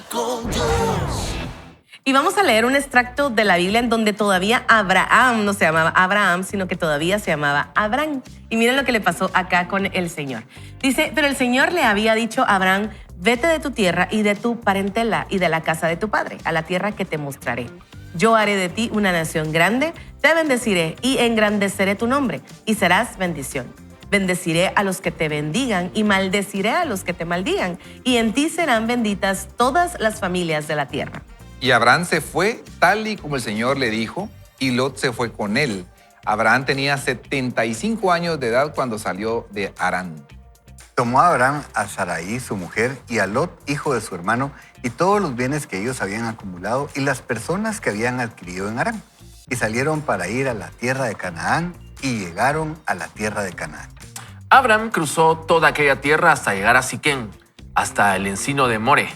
con Dios. Y vamos a leer un extracto de la Biblia en donde todavía Abraham no se llamaba Abraham, sino que todavía se llamaba Abraham. Y miren lo que le pasó acá con el Señor. Dice, pero el Señor le había dicho a Abraham, vete de tu tierra y de tu parentela y de la casa de tu padre, a la tierra que te mostraré. Yo haré de ti una nación grande, te bendeciré y engrandeceré tu nombre y serás bendición. Bendeciré a los que te bendigan y maldeciré a los que te maldigan. Y en ti serán benditas todas las familias de la tierra. Y Abraham se fue tal y como el Señor le dijo, y Lot se fue con él. Abraham tenía 75 años de edad cuando salió de Harán. Tomó a Abraham a Sarai, su mujer, y a Lot, hijo de su hermano, y todos los bienes que ellos habían acumulado y las personas que habían adquirido en Harán. Y salieron para ir a la tierra de Canaán y llegaron a la tierra de Canaán. Abraham cruzó toda aquella tierra hasta llegar a Siquén, hasta el encino de More.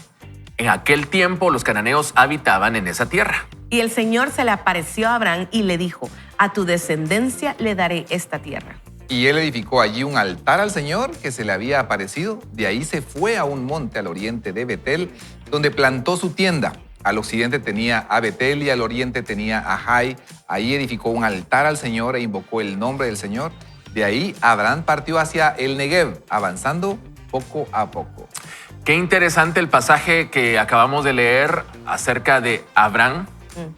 En aquel tiempo los cananeos habitaban en esa tierra. Y el Señor se le apareció a Abraham y le dijo, a tu descendencia le daré esta tierra. Y él edificó allí un altar al Señor que se le había aparecido. De ahí se fue a un monte al oriente de Betel, donde plantó su tienda. Al occidente tenía a Betel y al oriente tenía a Jai. Ahí edificó un altar al Señor e invocó el nombre del Señor. De ahí Abraham partió hacia el Negev, avanzando poco a poco. Qué interesante el pasaje que acabamos de leer acerca de Abraham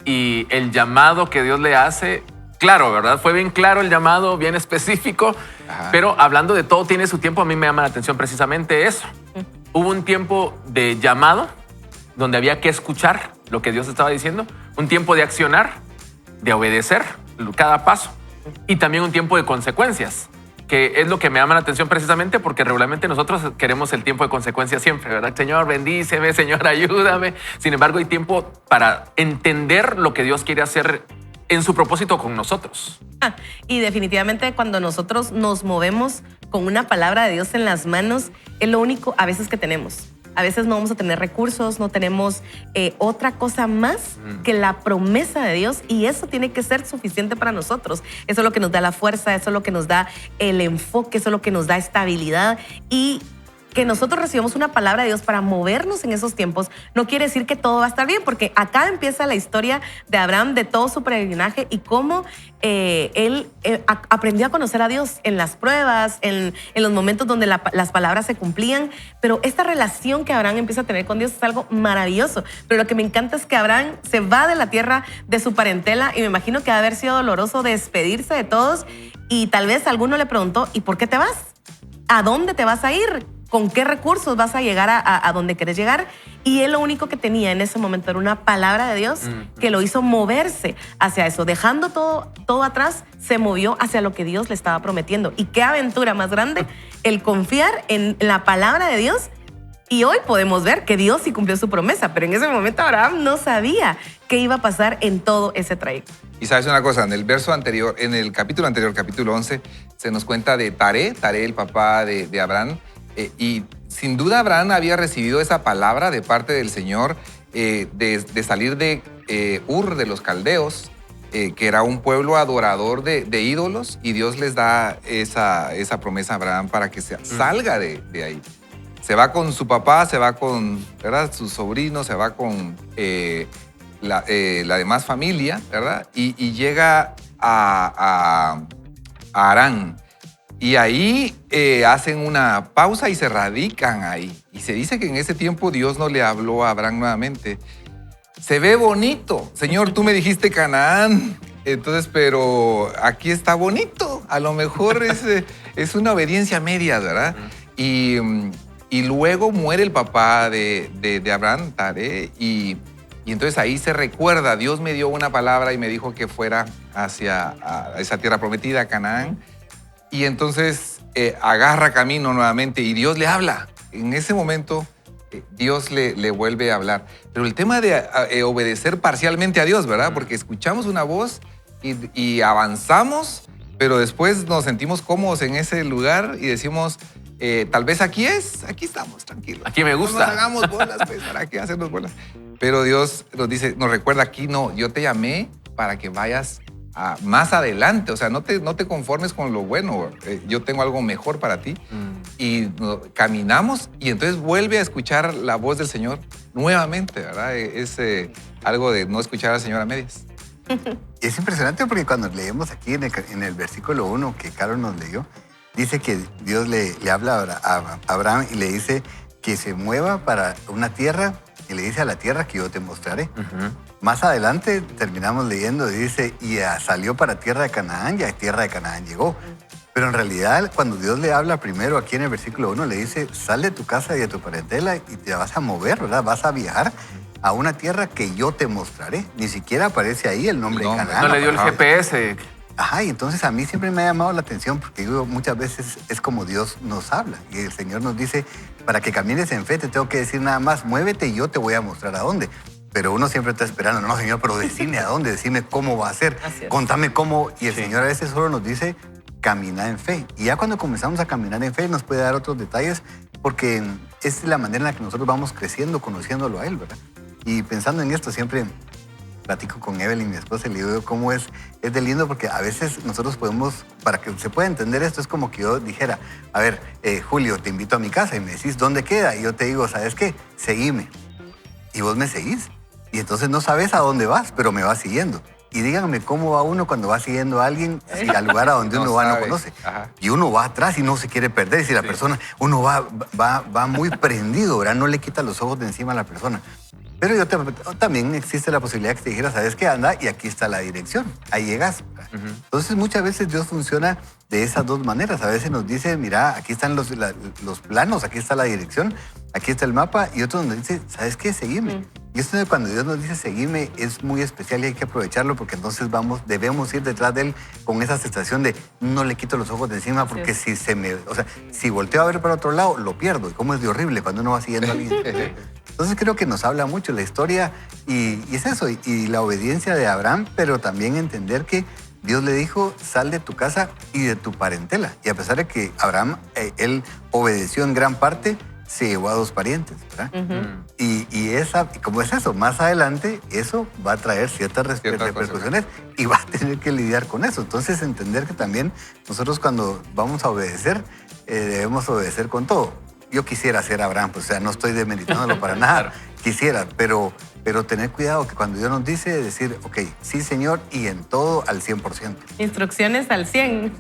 y el llamado que Dios le hace. Claro, ¿verdad? Fue bien claro el llamado, bien específico, pero hablando de todo tiene su tiempo, a mí me llama la atención precisamente eso. Hubo un tiempo de llamado donde había que escuchar lo que Dios estaba diciendo, un tiempo de accionar, de obedecer cada paso y también un tiempo de consecuencias, que es lo que me llama la atención precisamente porque regularmente nosotros queremos el tiempo de consecuencias siempre, ¿verdad? Señor, bendíceme, Señor, ayúdame. Sin embargo, hay tiempo para entender lo que Dios quiere hacer en su propósito con nosotros. Y definitivamente cuando nosotros nos movemos con una palabra de Dios en las manos, es lo único a veces que tenemos. A veces no vamos a tener recursos, no tenemos otra cosa más que la promesa de Dios y eso tiene que ser suficiente para nosotros. Eso es lo que nos da la fuerza, eso es lo que nos da el enfoque, eso es lo que nos da estabilidad y que nosotros recibamos una palabra de Dios para movernos en esos tiempos no quiere decir que todo va a estar bien, porque acá empieza la historia de Abraham, de todo su peregrinaje y cómo él aprendió a conocer a Dios en las pruebas, en los momentos donde las palabras se cumplían. Pero esta relación que Abraham empieza a tener con Dios es algo maravilloso. Pero lo que me encanta es que Abraham se va de la tierra de su parentela y me imagino que va a haber sido doloroso despedirse de todos y tal vez alguno le preguntó, ¿y por qué te vas? ¿A dónde te vas a ir? ¿Con qué recursos vas a llegar a donde quieres llegar? Y él lo único que tenía en ese momento era una palabra de Dios que lo hizo moverse hacia eso. Dejando todo atrás, se movió hacia lo que Dios le estaba prometiendo. Y qué aventura más grande el confiar en la palabra de Dios. Y hoy podemos ver que Dios sí cumplió su promesa, pero en ese momento Abraham no sabía qué iba a pasar en todo ese trayecto. Y sabes una cosa, en el verso anterior, en el capítulo anterior, capítulo 11, se nos cuenta de Taré, el papá de Abraham. Y sin duda Abraham había recibido esa palabra de parte del Señor de salir de Ur de los Caldeos, que era un pueblo adorador de ídolos, y Dios les da esa promesa a Abraham para que salga de ahí. Se va con su papá, se va con, ¿verdad?, sus sobrinos, se va con la demás familia, ¿verdad? Y llega a Harán. Y ahí hacen una pausa y se radican ahí. Y se dice que en ese tiempo Dios no le habló a Abraham nuevamente. Se ve bonito. Señor, tú me dijiste Canaán. Entonces, pero aquí está bonito. A lo mejor es una obediencia media, ¿verdad? Y luego muere el papá de Abraham, Taré, y entonces ahí se recuerda, Dios me dio una palabra y me dijo que fuera hacia esa tierra prometida, Canaán. Y entonces agarra camino nuevamente y Dios le habla. En ese momento Dios le vuelve a hablar. Pero el tema de obedecer parcialmente a Dios, ¿verdad? Porque escuchamos una voz y avanzamos, pero después nos sentimos cómodos en ese lugar y decimos, tal vez aquí estamos, tranquilos. Aquí me gusta. No nos hagamos bolas, pues, ¿para qué hacernos bolas? Pero Dios nos dice, nos recuerda aquí, no, yo te llamé para que vayas más adelante, o sea, no te conformes con lo bueno, yo tengo algo mejor para ti. Y caminamos y entonces vuelve a escuchar la voz del Señor nuevamente, ¿verdad? Es algo de no escuchar al Señor a medias. Y es impresionante porque cuando leemos aquí en el versículo 1 que Carlos nos leyó, dice que Dios le habla a Abraham y le dice que se mueva para una tierra y le dice a la tierra que yo te mostraré. Más adelante terminamos leyendo y dice, y salió para tierra de Canaán y a tierra de Canaán llegó. Pero en realidad, cuando Dios le habla primero aquí en el versículo 1, le dice, sal de tu casa y de tu parentela y te vas a mover, ¿verdad? Vas a viajar a una tierra que yo te mostraré. Ni siquiera aparece ahí el nombre de Canaán. No le dio el GPS. Ajá, y entonces a mí siempre me ha llamado la atención porque digo, muchas veces es como Dios nos habla. Y el Señor nos dice, para que camines en fe te tengo que decir nada más, muévete y yo te voy a mostrar a dónde. Pero uno siempre está esperando, no, Señor, pero decime a dónde, decime cómo va a ser, contame cómo. Y el Señor a veces solo nos dice, camina en fe. Y ya cuando comenzamos a caminar en fe nos puede dar otros detalles porque es la manera en la que nosotros vamos creciendo, conociéndolo a Él, ¿verdad? Y pensando en esto siempre platico con Evelyn, mi esposa, y le digo cómo es de lindo porque a veces nosotros podemos, para que se pueda entender esto, es como que yo dijera, a ver, Julio, te invito a mi casa y me decís, ¿dónde queda? Y yo te digo, ¿sabes qué? Seguime. Y vos me seguís. Y entonces no sabes a dónde vas, pero me vas siguiendo. Y díganme cómo va uno cuando va siguiendo a alguien al lugar a donde uno va no conoce. Ajá. Y uno va atrás y no se quiere perder. Y si la persona, uno va muy prendido, ¿verdad? No le quita los ojos de encima a la persona. Pero también existe la posibilidad que te dijera, ¿sabes qué? Anda y aquí está la dirección. Ahí llegas. Entonces muchas veces Dios funciona de esas dos maneras. A veces nos dice, mira, aquí están los planos, aquí está la dirección, aquí está el mapa. Y otro nos dice, ¿sabes qué? Seguime. Y esto de cuando Dios nos dice seguime es muy especial y hay que aprovecharlo porque entonces debemos ir detrás de Él con esa sensación de no le quito los ojos de encima porque si volteo a ver para otro lado, lo pierdo. Y cómo es de horrible cuando uno va siguiendo a alguien. Entonces creo que nos habla mucho la historia y es eso, y la obediencia de Abraham, pero también entender que Dios le dijo, sal de tu casa y de tu parentela. Y a pesar de que Abraham, él obedeció en gran parte, se llevó a 2 parientes, ¿verdad? Y como es eso, más adelante eso va a traer ciertas repercusiones y va a tener que lidiar con eso. Entonces entender que también nosotros cuando vamos a obedecer, debemos obedecer con todo. Yo quisiera ser Abraham, pues, o sea, no estoy demeritándolo para nada, quisiera, pero tener cuidado que cuando Dios nos dice, decir, ok, sí, Señor, y en todo al 100%. Instrucciones al 100.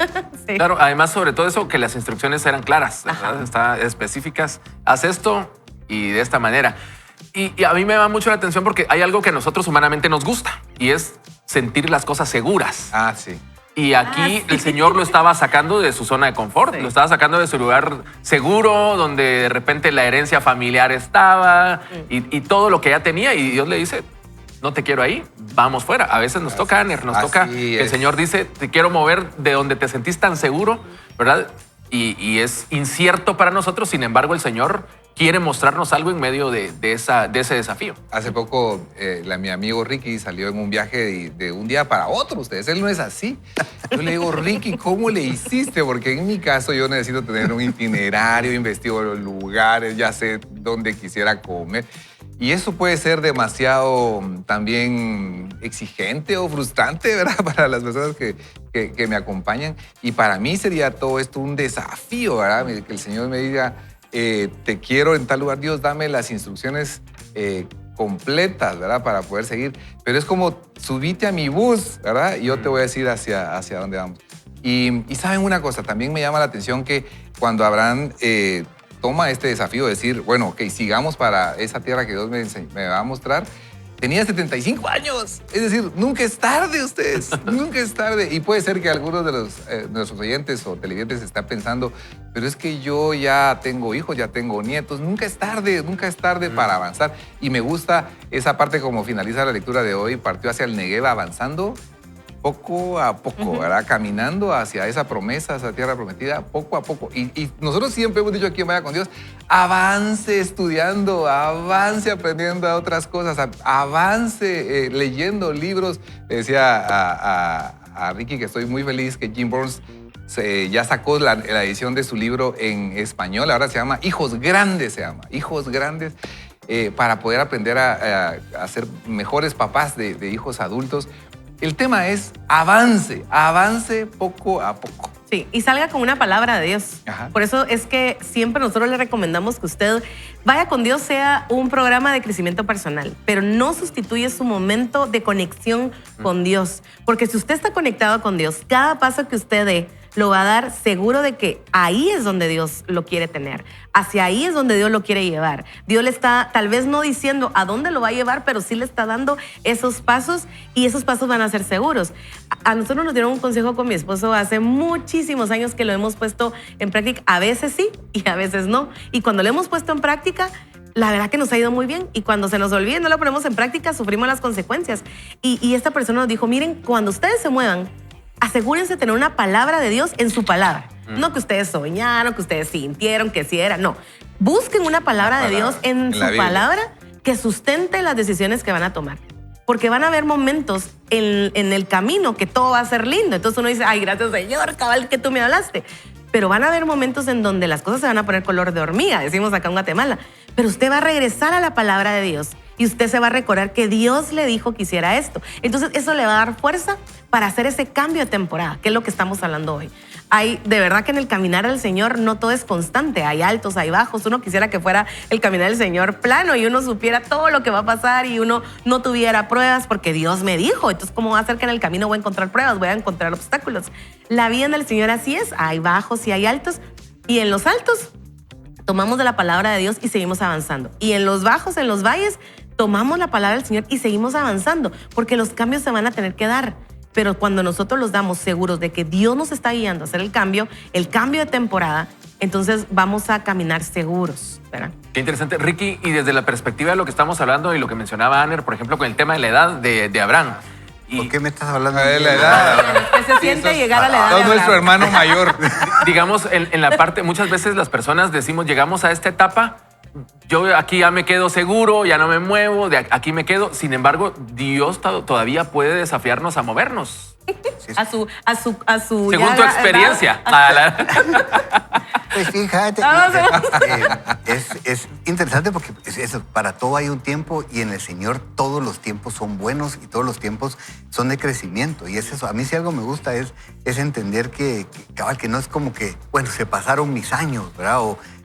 Sí. Claro, además sobre todo eso, que las instrucciones eran claras, ¿verdad? Están específicas, haz esto y de esta manera. Y a mí me va mucho la atención porque hay algo que a nosotros humanamente nos gusta y es sentir las cosas seguras. Ah, sí. Y aquí el Señor lo estaba sacando de su zona de confort, lo estaba sacando de su lugar seguro, donde de repente la herencia familiar estaba y todo lo que ya tenía. Y Dios le dice, no te quiero ahí, vamos fuera. A veces nos toca, Aner, nos toca que el Señor dice, te quiero mover de donde te sentís tan seguro, ¿verdad? Y es incierto para nosotros, sin embargo, el Señor quiere mostrarnos algo en medio de ese desafío. Hace poco mi amigo Ricky salió en un viaje de un día para otro. Él no es así. Yo le digo, Ricky, ¿cómo le hiciste? Porque en mi caso yo necesito tener un itinerario, investigo los lugares, ya sé dónde quisiera comer. Y eso puede ser demasiado también exigente o frustrante, ¿verdad? Para las personas que me acompañan. Y para mí sería todo esto un desafío, ¿verdad? Que el Señor me diga, te quiero en tal lugar, Dios, dame las instrucciones completas, ¿verdad? Para poder seguir. Pero es como, subite a mi bus, ¿verdad? Y yo te voy a decir hacia dónde vamos. Y saben una cosa, también me llama la atención que cuando Abraham toma este desafío de decir, bueno, ok, sigamos para esa tierra que Dios me va a mostrar, tenía 75 años. Es decir, nunca es tarde ustedes, nunca es tarde. Y puede ser que algunos de nuestros oyentes o televidentes están pensando, pero es que yo ya tengo hijos, ya tengo nietos, nunca es tarde para avanzar. Y me gusta esa parte como finaliza la lectura de hoy, partió hacia el Negev avanzando poco a poco, ¿verdad? Caminando hacia esa promesa, esa tierra prometida, poco a poco. Y nosotros siempre hemos dicho aquí en Vaya con Dios, avance estudiando, avance aprendiendo a otras cosas, avance leyendo libros. Le decía a Ricky que estoy muy feliz que Jim Burns ya sacó la edición de su libro en español, ahora se llama Hijos Grandes, Hijos Grandes, para poder aprender a ser mejores papás de hijos adultos. El tema es avance poco a poco. Sí, y salga con una palabra de Dios. Ajá. Por eso es que siempre nosotros le recomendamos que usted vaya con Dios, sea un programa de crecimiento personal, pero no sustituye su momento de conexión con Dios. Porque si usted está conectado con Dios, cada paso que usted dé lo va a dar seguro de que ahí es donde Dios lo quiere tener. Hacia ahí es donde Dios lo quiere llevar. Dios le está tal vez no diciendo a dónde lo va a llevar, pero sí le está dando esos pasos y esos pasos van a ser seguros. A nosotros nos dieron un consejo con mi esposo hace muchísimos años que lo hemos puesto en práctica. A veces sí y a veces no. Y cuando lo hemos puesto en práctica, la verdad que nos ha ido muy bien. Y cuando se nos olvida y no lo ponemos en práctica, sufrimos las consecuencias. Y esta persona nos dijo, miren, cuando ustedes se muevan, asegúrense de tener una palabra de Dios en su palabra. No que ustedes soñaron, que ustedes sintieron, que sí era. No. Busquen una palabra de Dios en su palabra que sustente las decisiones que van a tomar. Porque van a haber momentos en el camino que todo va a ser lindo. Entonces uno dice, ay, gracias Señor, cabal que tú me hablaste. Pero van a haber momentos en donde las cosas se van a poner color de hormiga, decimos acá en Guatemala. Pero usted va a regresar a la palabra de Dios y usted se va a recordar que Dios le dijo que hiciera esto. Entonces eso le va a dar fuerza para hacer ese cambio de temporada, que es lo que estamos hablando hoy. Hay, de verdad que en el caminar del Señor no todo es constante, hay altos, hay bajos. Uno quisiera que fuera el caminar del Señor plano y uno supiera todo lo que va a pasar y uno no tuviera pruebas porque Dios me dijo. Entonces, ¿cómo va a ser que en el camino voy a encontrar pruebas, voy a encontrar obstáculos? La vida en el Señor así es, hay bajos y hay altos. Y en los altos tomamos de la palabra de Dios y seguimos avanzando. Y en los bajos, en los valles, tomamos la palabra del Señor y seguimos avanzando, porque los cambios se van a tener que dar. Pero cuando nosotros los damos seguros de que Dios nos está guiando a hacer el cambio de temporada, entonces vamos a caminar seguros, ¿verdad? Qué interesante. Ricky, y desde la perspectiva de lo que estamos hablando y lo que mencionaba Aner, por ejemplo, con el tema de la edad de Abraham. ¿Por qué me estás hablando de la edad? ¿Qué se siente llegar a la edad de Todo Abraham? nuestro hermano mayor. Digamos, en la parte, muchas veces las personas decimos, llegamos a esta etapa, yo aquí ya me quedo seguro, ya no me muevo, de aquí me quedo. Sin embargo, Dios todavía puede desafiarnos a movernos. A su Según tu experiencia. Pues fíjate, es interesante porque eso, para todo hay un tiempo y en el Señor todos los tiempos son buenos y todos los tiempos son de crecimiento. Y es eso. A mí si algo me gusta es entender que no es como que, bueno, se pasaron mis años, ¿verdad?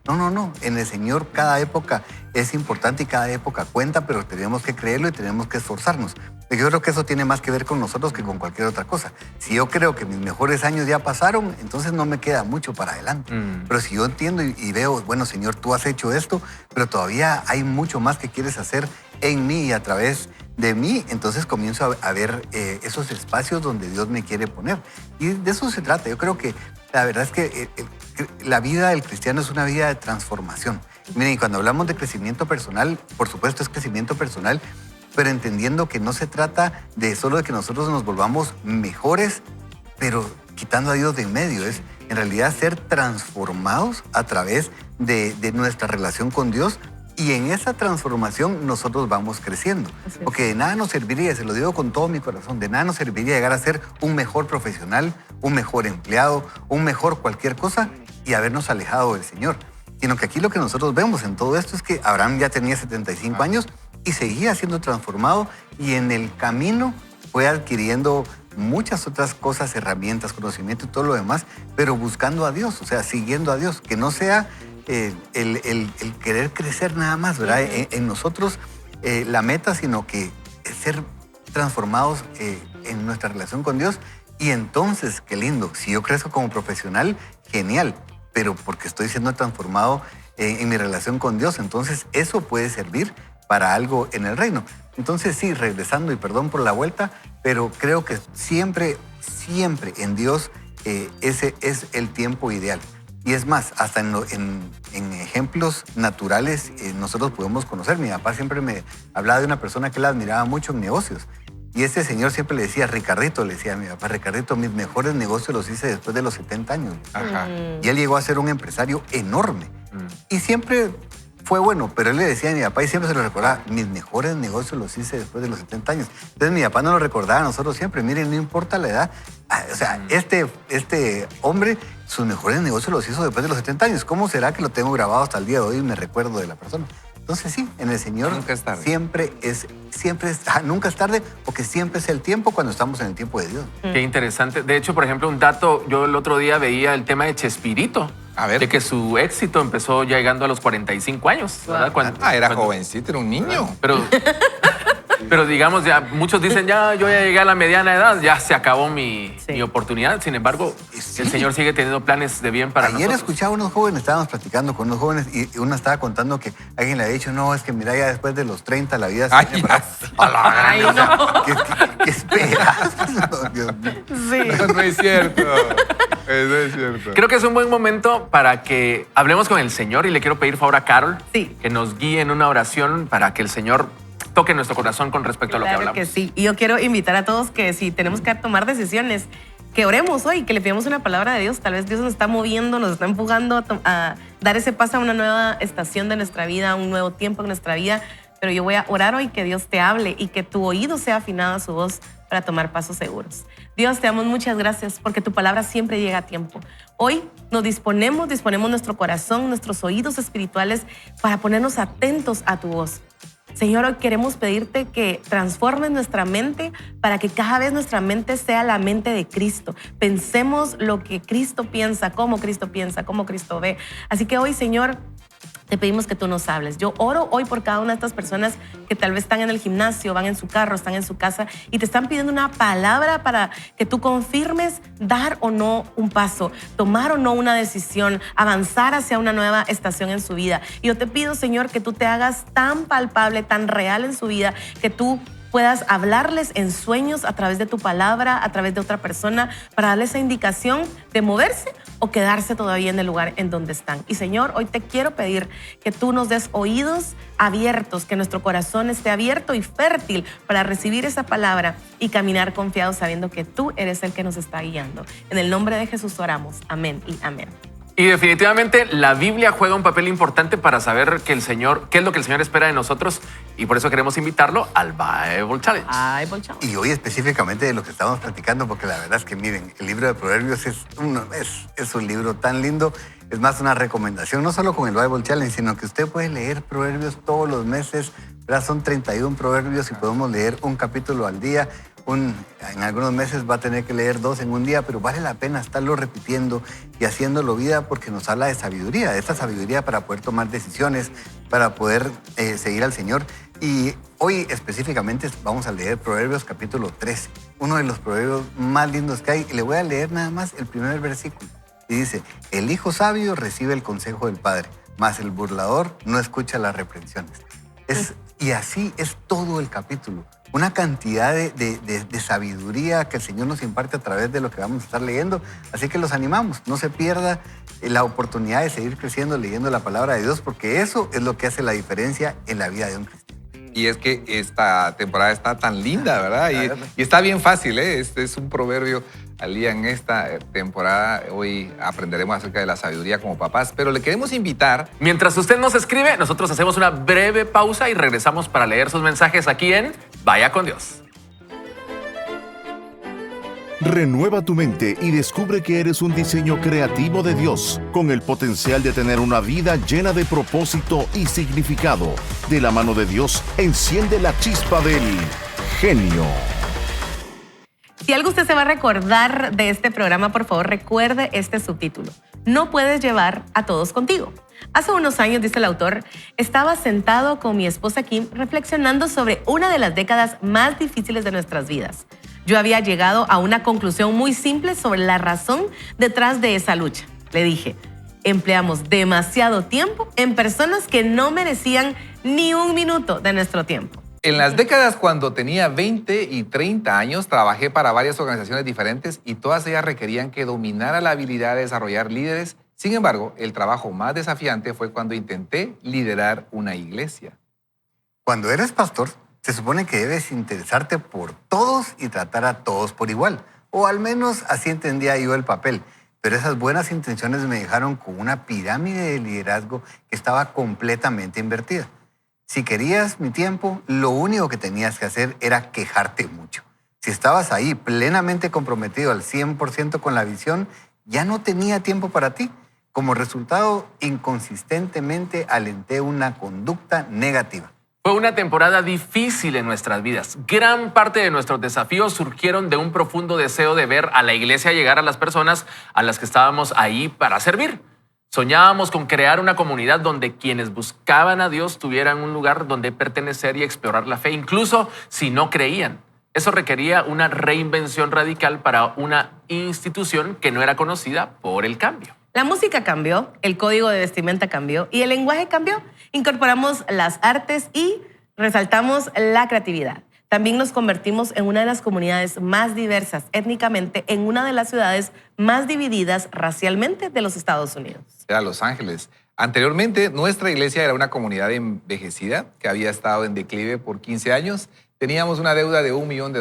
No. En el Señor cada época es importante y cada época cuenta, pero tenemos que creerlo y tenemos que esforzarnos. Yo creo que eso tiene más que ver con nosotros que con cualquier otra cosa. Si yo creo que mis mejores años ya pasaron, entonces no me queda mucho para adelante. Pero si yo entiendo y veo, bueno, Señor, tú has hecho esto, pero todavía hay mucho más que quieres hacer en mí y a través de mí, entonces comienzo a ver esos espacios donde Dios me quiere poner. Y de eso se trata. Yo creo que la verdad es que la vida del cristiano es una vida de transformación. Miren, y cuando hablamos de crecimiento personal, por supuesto es crecimiento personal, pero entendiendo que no se trata de solo de que nosotros nos volvamos mejores, pero quitando a Dios de en medio. Es en realidad ser transformados a través de nuestra relación con Dios. Y en esa transformación nosotros vamos creciendo. Porque de nada nos serviría, se lo digo con todo mi corazón, de nada nos serviría llegar a ser un mejor profesional, un mejor empleado, un mejor cualquier cosa y habernos alejado del Señor. Sino que aquí lo que nosotros vemos en todo esto es que Abraham ya tenía 75 años y seguía siendo transformado y en el camino fue adquiriendo muchas otras cosas, herramientas, conocimiento y todo lo demás, pero buscando a Dios, o sea, siguiendo a Dios, que no sea el querer crecer nada más, ¿verdad? En nosotros la meta, sino que ser transformados en nuestra relación con Dios. Y entonces, qué lindo, si yo crezco como profesional, genial, pero porque estoy siendo transformado en mi relación con Dios, entonces eso puede servir para algo en el reino. Entonces sí, regresando y perdón por la vuelta, pero creo que siempre en Dios ese es el tiempo ideal. Y es más, hasta en ejemplos naturales nosotros podemos conocer. Mi papá siempre me hablaba de una persona que él admiraba mucho en negocios. Y ese señor siempre le decía, Ricardito, le decía a mi papá, Ricardito, mis mejores negocios los hice después de los 70 años. Ajá. Y él llegó a ser un empresario enorme. Y siempre fue bueno, pero él le decía a mi papá y siempre se lo recordaba, mis mejores negocios los hice después de los 70 años. Entonces mi papá nos lo recordaba a nosotros siempre, miren, no importa la edad. O sea, este hombre, sus mejores negocios los hizo después de los 70 años. ¿Cómo será que lo tengo grabado hasta el día de hoy y me recuerdo de la persona? Entonces sí, en el Señor Nunca es tarde. nunca es tarde, porque siempre es el tiempo cuando estamos en el tiempo de Dios. Qué interesante. De hecho, por ejemplo, un dato, yo el otro día veía el tema de Chespirito. A ver. De que su éxito empezó llegando a los 45 años, ¿verdad? Era jovencito, era un niño. Pero digamos, ya muchos dicen, ya yo ya llegué a la mediana edad, ya se acabó mi oportunidad. Sin embargo, Sí. el Señor sigue teniendo planes de bien para Ayer nosotros. escuchaba a unos jóvenes, estábamos platicando con unos jóvenes y uno estaba contando que alguien le ha dicho, no, es que mira, ya después de los 30 la vida se Ay, viene ya brava". sé. A la gran, Ay, o sea, no. ¿Qué esperas? No, Dios mío. Sí. No es cierto. Eso es cierto. Creo que es un buen momento para que hablemos con el Señor y le quiero pedir favor a Carol Sí. que nos guíe en una oración para que el Señor toque nuestro corazón con respecto a lo que Claro hablamos. que sí. Y yo quiero invitar a todos que si tenemos que tomar decisiones, que oremos hoy, que le pidamos una palabra de Dios. Tal vez Dios nos está moviendo, nos está empujando a dar ese paso a una nueva estación de nuestra vida, a un nuevo tiempo en nuestra vida. Pero yo voy a orar hoy que Dios te hable y que tu oído sea afinado a su voz para tomar pasos seguros. Dios, te damos muchas gracias porque tu palabra siempre llega a tiempo. Hoy nos disponemos nuestro corazón, nuestros oídos espirituales para ponernos atentos a tu voz. Señor, hoy queremos pedirte que transformes nuestra mente para que cada vez nuestra mente sea la mente de Cristo. Pensemos lo que Cristo piensa, cómo Cristo ve. Así que hoy, Señor, te pedimos que tú nos hables. Yo oro hoy por cada una de estas personas que tal vez están en el gimnasio, van en su carro, están en su casa y te están pidiendo una palabra para que tú confirmes dar o no un paso, tomar o no una decisión, avanzar hacia una nueva estación en su vida. Y yo te pido, Señor, que tú te hagas tan palpable, tan real en su vida, que tú puedas hablarles en sueños a través de tu palabra, a través de otra persona, para darles esa indicación de moverse o quedarse todavía en el lugar en donde están. Y Señor, hoy te quiero pedir que tú nos des oídos abiertos, que nuestro corazón esté abierto y fértil para recibir esa palabra y caminar confiados sabiendo que tú eres el que nos está guiando. En el nombre de Jesús oramos. Amén y amén. Y definitivamente la Biblia juega un papel importante para saber que el Señor, qué es lo que el Señor espera de nosotros, y por eso queremos invitarlo al Bible Challenge. Ay, bolchao. Y hoy específicamente de lo que estamos platicando, porque la verdad es que miren, el libro de Proverbios es un libro tan lindo. Es más una recomendación, no solo con el Bible Challenge, sino que usted puede leer Proverbios todos los meses, ¿verdad? Son 31 proverbios y podemos leer un capítulo al día. En algunos meses va a tener que leer 2 en un día, pero vale la pena estarlo repitiendo y haciéndolo vida porque nos habla de sabiduría, de esta sabiduría para poder tomar decisiones, para poder seguir al Señor. Y hoy específicamente vamos a leer Proverbios capítulo 13, uno de los proverbios más lindos que hay. Y le voy a leer nada más el primer versículo. Y dice, el hijo sabio recibe el consejo del padre, mas el burlador no escucha las reprensiones. Y así es todo el capítulo. Una cantidad de sabiduría que el Señor nos imparte a través de lo que vamos a estar leyendo. Así que los animamos. No se pierda la oportunidad de seguir creciendo leyendo la palabra de Dios, porque eso es lo que hace la diferencia en la vida de un cristiano. Y es que esta temporada está tan linda, ¿verdad? Y está bien fácil, ¿eh? Este es un proverbio al día en esta temporada. Hoy aprenderemos acerca de la sabiduría como papás, pero le queremos invitar. Mientras usted nos escribe, nosotros hacemos una breve pausa y regresamos para leer sus mensajes aquí en Vaya con Dios. Renueva tu mente y descubre que eres un diseño creativo de Dios, con el potencial de tener una vida llena de propósito y significado. De la mano de Dios, enciende la chispa del genio. Si algo usted se va a recordar de este programa, por favor, recuerde este subtítulo. No puedes llevar a todos contigo. Hace unos años, dice el autor, estaba sentado con mi esposa Kim reflexionando sobre una de las décadas más difíciles de nuestras vidas. Yo había llegado a una conclusión muy simple sobre la razón detrás de esa lucha. Le dije, empleamos demasiado tiempo en personas que no merecían ni un minuto de nuestro tiempo. En las décadas cuando tenía 20 y 30 años, trabajé para varias organizaciones diferentes y todas ellas requerían que dominara la habilidad de desarrollar líderes. Sin embargo, el trabajo más desafiante fue cuando intenté liderar una iglesia. Cuando eres pastor, se supone que debes interesarte por todos y tratar a todos por igual. O al menos así entendía yo el papel. Pero esas buenas intenciones me dejaron con una pirámide de liderazgo que estaba completamente invertida. Si querías mi tiempo, lo único que tenías que hacer era quejarte mucho. Si estabas ahí plenamente comprometido al 100% con la visión, ya no tenía tiempo para ti. Como resultado, inconsistentemente alenté una conducta negativa. Fue una temporada difícil en nuestras vidas. Gran parte de nuestros desafíos surgieron de un profundo deseo de ver a la iglesia llegar a las personas a las que estábamos ahí para servir. Soñábamos con crear una comunidad donde quienes buscaban a Dios tuvieran un lugar donde pertenecer y explorar la fe, incluso si no creían. Eso requería una reinvención radical para una institución que no era conocida por el cambio. La música cambió, el código de vestimenta cambió y el lenguaje cambió. Incorporamos las artes y resaltamos la creatividad. También nos convertimos en una de las comunidades más diversas étnicamente, en una de las ciudades más divididas racialmente de los Estados Unidos. Era Los Ángeles. Anteriormente, nuestra iglesia era una comunidad envejecida que había estado en declive por 15 años. Teníamos una deuda de $1 millón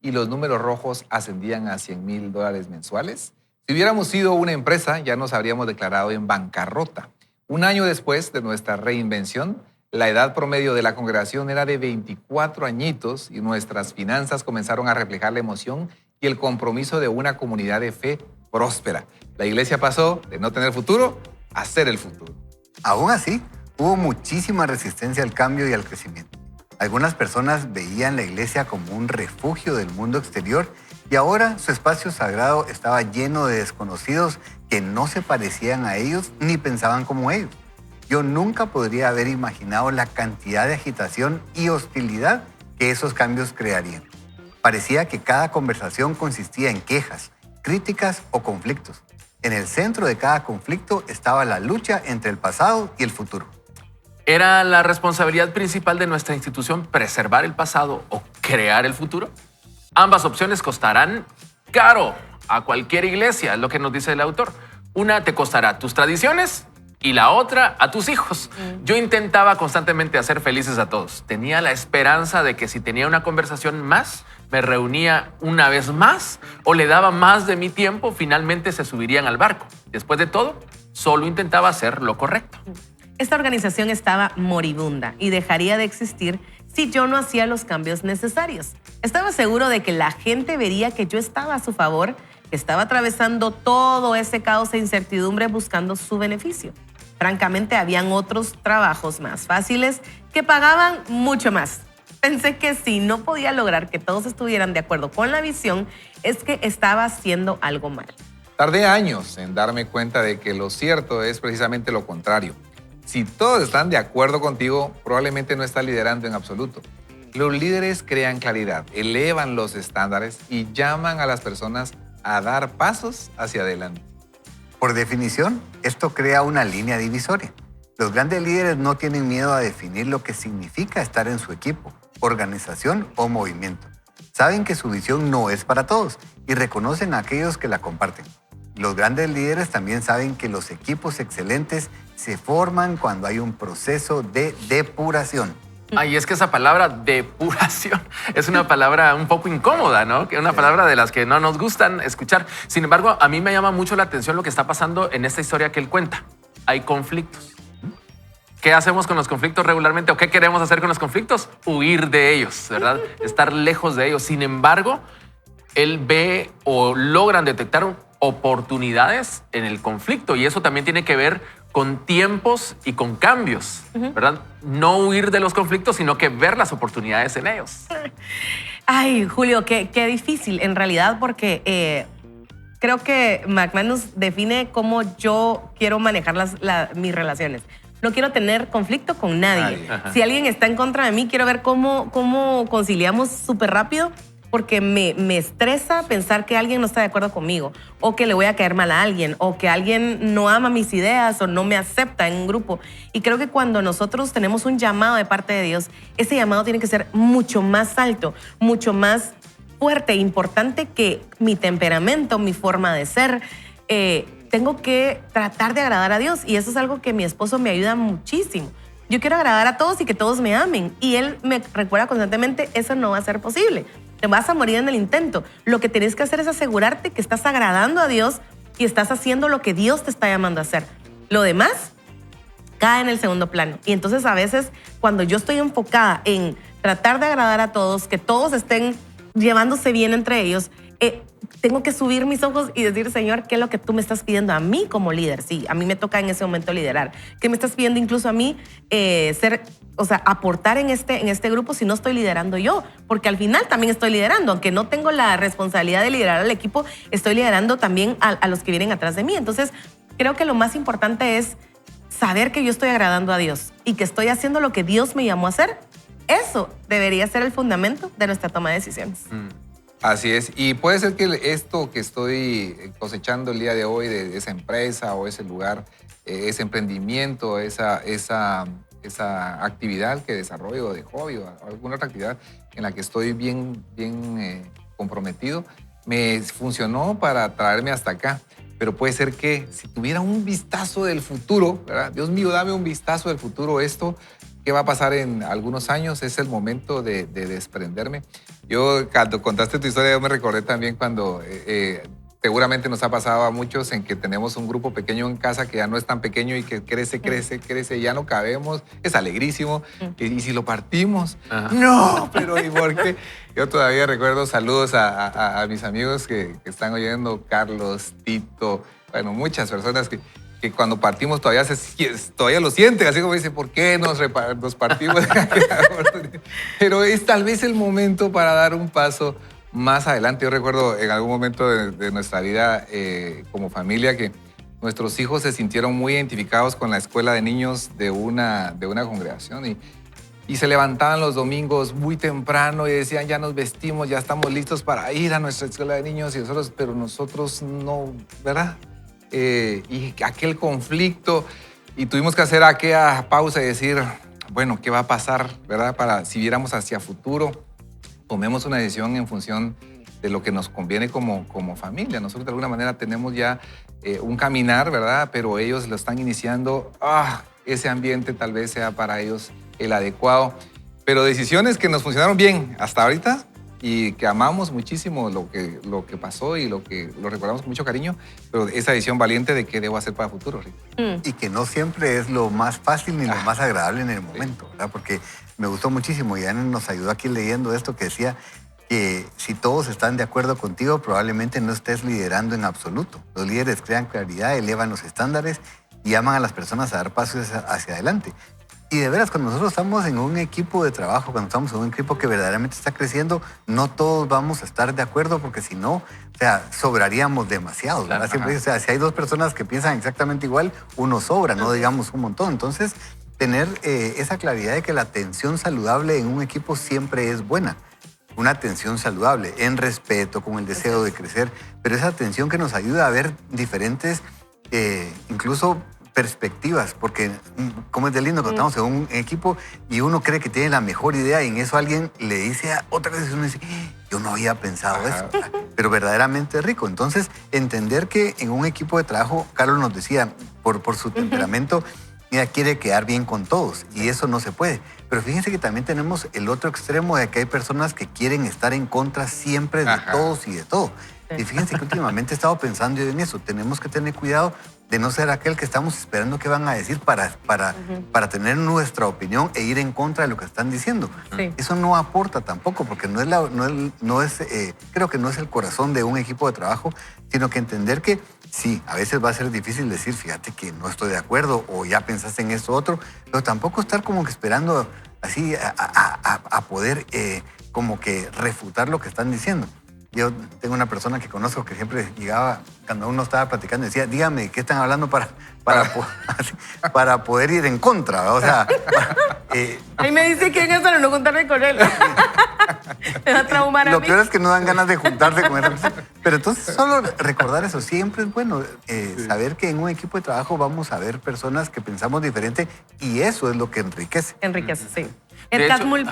y los números rojos ascendían a $100,000 mensuales. Si hubiéramos sido una empresa, ya nos habríamos declarado en bancarrota. Un año después de nuestra reinvención, la edad promedio de la congregación era de 24 añitos y nuestras finanzas comenzaron a reflejar la emoción y el compromiso de una comunidad de fe próspera. La iglesia pasó de no tener futuro a ser el futuro. Aún así, hubo muchísima resistencia al cambio y al crecimiento. Algunas personas veían la iglesia como un refugio del mundo exterior y ahora su espacio sagrado estaba lleno de desconocidos que no se parecían a ellos ni pensaban como ellos. Yo nunca podría haber imaginado la cantidad de agitación y hostilidad que esos cambios crearían. Parecía que cada conversación consistía en quejas, críticas o conflictos. En el centro de cada conflicto estaba la lucha entre el pasado y el futuro. ¿Era la responsabilidad principal de nuestra institución preservar el pasado o crear el futuro? Ambas opciones costarán caro a cualquier iglesia, es lo que nos dice el autor. Una te costará tus tradiciones y la otra a tus hijos. Yo intentaba constantemente hacer felices a todos. Tenía la esperanza de que si tenía una conversación más, me reunía una vez más o le daba más de mi tiempo, finalmente se subirían al barco. Después de todo, solo intentaba hacer lo correcto. Esta organización estaba moribunda y dejaría de existir si yo no hacía los cambios necesarios. Estaba seguro de que la gente vería que yo estaba a su favor, que estaba atravesando todo ese caos e incertidumbre buscando su beneficio. Francamente, habían otros trabajos más fáciles que pagaban mucho más. Pensé que si no podía lograr que todos estuvieran de acuerdo con la visión, es que estaba haciendo algo mal. Tardé años en darme cuenta de que lo cierto es precisamente lo contrario. Si todos están de acuerdo contigo, probablemente no estás liderando en absoluto. Los líderes crean claridad, elevan los estándares y llaman a las personas a dar pasos hacia adelante. Por definición, esto crea una línea divisoria. Los grandes líderes no tienen miedo a definir lo que significa estar en su equipo, organización o movimiento. Saben que su visión no es para todos y reconocen a aquellos que la comparten. Los grandes líderes también saben que los equipos excelentes se forman cuando hay un proceso de depuración. Y es que esa palabra depuración es una palabra un poco incómoda, ¿no? Que es una palabra de las que no nos gustan escuchar. Sin embargo, a mí me llama mucho la atención lo que está pasando en esta historia que él cuenta. Hay conflictos. ¿Qué hacemos con los conflictos regularmente o qué queremos hacer con los conflictos? Huir de ellos, ¿verdad? Estar lejos de ellos. Sin embargo, él ve o logran detectar oportunidades en el conflicto y eso también tiene que ver con tiempos y con cambios, ¿verdad? No huir de los conflictos, sino que ver las oportunidades en ellos. Ay, Julio, qué difícil en realidad porque creo que McManus define cómo yo quiero manejar mis relaciones. No quiero tener conflicto con nadie. Si alguien está en contra de mí, quiero ver cómo conciliamos súper rápido porque me estresa pensar que alguien no está de acuerdo conmigo o que le voy a caer mal a alguien o que alguien no ama mis ideas o no me acepta en un grupo. Y creo que cuando nosotros tenemos un llamado de parte de Dios, ese llamado tiene que ser mucho más alto, mucho más fuerte e importante que mi temperamento, mi forma de ser. Tengo que tratar de agradar a Dios y eso es algo que mi esposo me ayuda muchísimo. Yo quiero agradar a todos y que todos me amen. Y él me recuerda constantemente, eso no va a ser posible. Te vas a morir en el intento. Lo que tienes que hacer es asegurarte que estás agradando a Dios y estás haciendo lo que Dios te está llamando a hacer. Lo demás cae en el segundo plano. Y entonces a veces cuando yo estoy enfocada en tratar de agradar a todos, que todos estén llevándose bien entre ellos, tengo que subir mis ojos y decir, Señor, ¿qué es lo que tú me estás pidiendo a mí como líder? Sí, a mí me toca en ese momento liderar. ¿Qué me estás pidiendo incluso a mí aportar en este grupo si no estoy liderando yo? Porque al final también estoy liderando. Aunque no tengo la responsabilidad de liderar al equipo, estoy liderando también a los que vienen atrás de mí. Entonces, creo que lo más importante es saber que yo estoy agradando a Dios y que estoy haciendo lo que Dios me llamó a hacer. Eso debería ser el fundamento de nuestra toma de decisiones. Así es. Y puede ser que esto que estoy cosechando el día de hoy de esa empresa o ese lugar, ese emprendimiento, esa actividad que desarrollo de hobby o alguna otra actividad en la que estoy bien comprometido, me funcionó para traerme hasta acá. Pero puede ser que si tuviera un vistazo del futuro, ¿verdad? Dios mío, dame un vistazo del futuro, esto, ¿qué va a pasar en algunos años? Es el momento de desprenderme. Yo, cuando contaste tu historia, yo me recordé también cuando seguramente nos ha pasado a muchos en que tenemos un grupo pequeño en casa que ya no es tan pequeño y que crece, ya no cabemos, es alegrísimo. Y si lo partimos, no, pero ¿y por qué? Yo todavía recuerdo saludos a mis amigos que están oyendo, Carlos, Tito, bueno, muchas personas que cuando partimos todavía lo sienten, así como dicen, ¿por qué nos partimos? Pero es tal vez el momento para dar un paso más adelante. Yo recuerdo en algún momento de nuestra vida como familia que nuestros hijos se sintieron muy identificados con la escuela de niños de una congregación y se levantaban los domingos muy temprano y decían, ya nos vestimos, ya estamos listos para ir a nuestra escuela de niños, pero nosotros no, ¿verdad? Y aquel conflicto, y tuvimos que hacer aquella pausa y decir, bueno, ¿qué va a pasar, verdad? Para si viéramos hacia futuro, tomemos una decisión en función de lo que nos conviene como familia. Nosotros de alguna manera tenemos ya un caminar, ¿verdad? Pero ellos lo están iniciando, ese ambiente tal vez sea para ellos el adecuado. Pero decisiones que nos funcionaron bien hasta ahorita y que amamos muchísimo lo que pasó y lo recordamos con mucho cariño, pero esa decisión valiente de qué debo hacer para el futuro, Rick. Y que no siempre es lo más fácil ni lo más agradable en el momento, ¿verdad? Porque me gustó muchísimo y Ana nos ayudó aquí leyendo esto que decía que si todos están de acuerdo contigo, probablemente no estés liderando en absoluto. Los líderes crean claridad, elevan los estándares y llaman a las personas a dar pasos hacia adelante. Y de veras, cuando nosotros estamos en un equipo de trabajo, cuando estamos en un equipo que verdaderamente está creciendo, no todos vamos a estar de acuerdo porque si no, sobraríamos demasiado, ¿verdad? Siempre, si hay dos personas que piensan exactamente igual, uno sobra, no digamos un montón. Entonces, tener esa claridad de que la tensión saludable en un equipo siempre es buena. Una tensión saludable, en respeto, con el deseo de crecer, pero esa tensión que nos ayuda a ver diferentes, incluso perspectivas, porque como es de lindo cuando estamos en un equipo y uno cree que tiene la mejor idea y en eso alguien le dice otra cosa y uno dice, yo no había pensado eso, pero verdaderamente es rico. Entonces, entender que en un equipo de trabajo, Carlos nos decía, por su temperamento, ella quiere quedar bien con todos y eso no se puede. Pero fíjense que también tenemos el otro extremo de que hay personas que quieren estar en contra siempre de todos y de todo. Y fíjense que últimamente he estado pensando en eso. Tenemos que tener cuidado de no ser aquel que estamos esperando qué van a decir para tener nuestra opinión e ir en contra de lo que están diciendo. Sí. Eso no aporta tampoco, porque creo que no es el corazón de un equipo de trabajo, sino que entender que sí, a veces va a ser difícil decir, fíjate que no estoy de acuerdo o ya pensaste en esto otro, pero tampoco estar como que esperando así a poder como que refutar lo que están diciendo. Yo tengo una persona que conozco que siempre llegaba, cuando uno estaba platicando, decía, dígame, ¿qué están hablando para poder ir en contra? ¿Verdad? O sea, ahí me dice quién es para no juntarme con él. Me va a traumar a mí. Lo peor es que no dan ganas de juntarse con esa persona. Pero entonces solo recordar eso, siempre es bueno saber que en un equipo de trabajo vamos a ver personas que pensamos diferente y eso es lo que enriquece. Enriquece, sí. Ed Catmull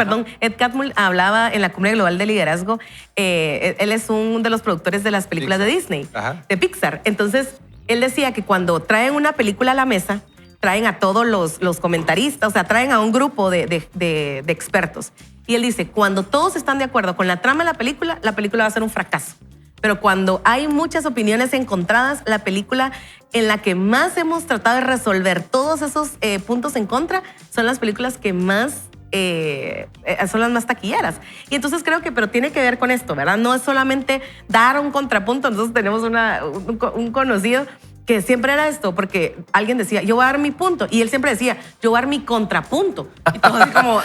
hablaba en la Cumbre Global de Liderazgo. Él es uno de los productores de las películas de Disney, de Pixar. Entonces, él decía que cuando traen una película a la mesa, traen a todos los comentaristas, o sea, traen a un grupo de expertos. Y él dice, cuando todos están de acuerdo con la trama de la película va a ser un fracaso. Pero cuando hay muchas opiniones encontradas, la película en la que más hemos tratado de resolver todos esos puntos en contra son las películas que más son las más taquilleras. Y entonces creo que, pero tiene que ver con esto, ¿verdad? No es solamente dar un contrapunto. Entonces tenemos un conocido que siempre era esto, porque alguien decía, yo voy a dar mi punto, y él siempre decía, yo voy a dar mi contrapunto. Y todo así como,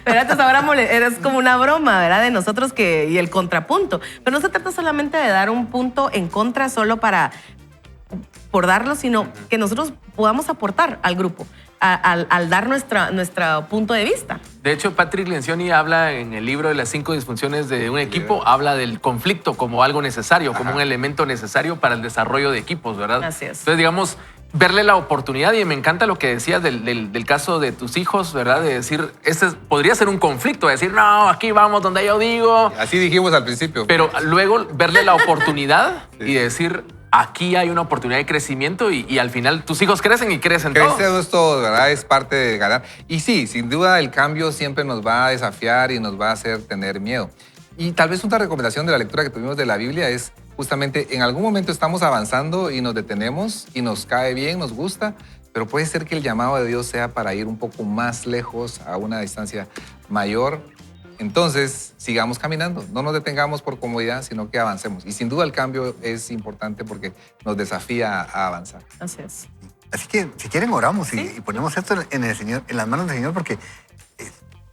¿verdad? Entonces ahora es como una broma, ¿verdad? De nosotros y el contrapunto. Pero no se trata solamente de dar un punto en contra solo por darlo, sino que nosotros podamos aportar al grupo al dar nuestro punto de vista. De hecho, Patrick Lencioni habla en el libro de las 5 disfunciones de un equipo, habla del conflicto como algo necesario, como un elemento necesario para el desarrollo de equipos, ¿verdad? Así es. Entonces, digamos, verle la oportunidad, y me encanta lo que decías del caso de tus hijos, ¿verdad? De decir, podría ser un conflicto, de decir, no, aquí vamos donde yo digo. Así dijimos al principio. Pero luego verle la oportunidad y decir, aquí hay una oportunidad de crecimiento y al final tus hijos crecen y crecen todos. Crecemos todos, ¿verdad? Es parte de ganar. Y sí, sin duda el cambio siempre nos va a desafiar y nos va a hacer tener miedo. Y tal vez una recomendación de la lectura que tuvimos de la Biblia es justamente en algún momento estamos avanzando y nos detenemos y nos cae bien, nos gusta, pero puede ser que el llamado de Dios sea para ir un poco más lejos, a una distancia mayor. Entonces, sigamos caminando, no nos detengamos por comodidad, sino que avancemos. Y sin duda el cambio es importante porque nos desafía a avanzar. Así es. Así que, si quieren, oramos ¿Sí? y ponemos esto en el Señor, en las manos del Señor, porque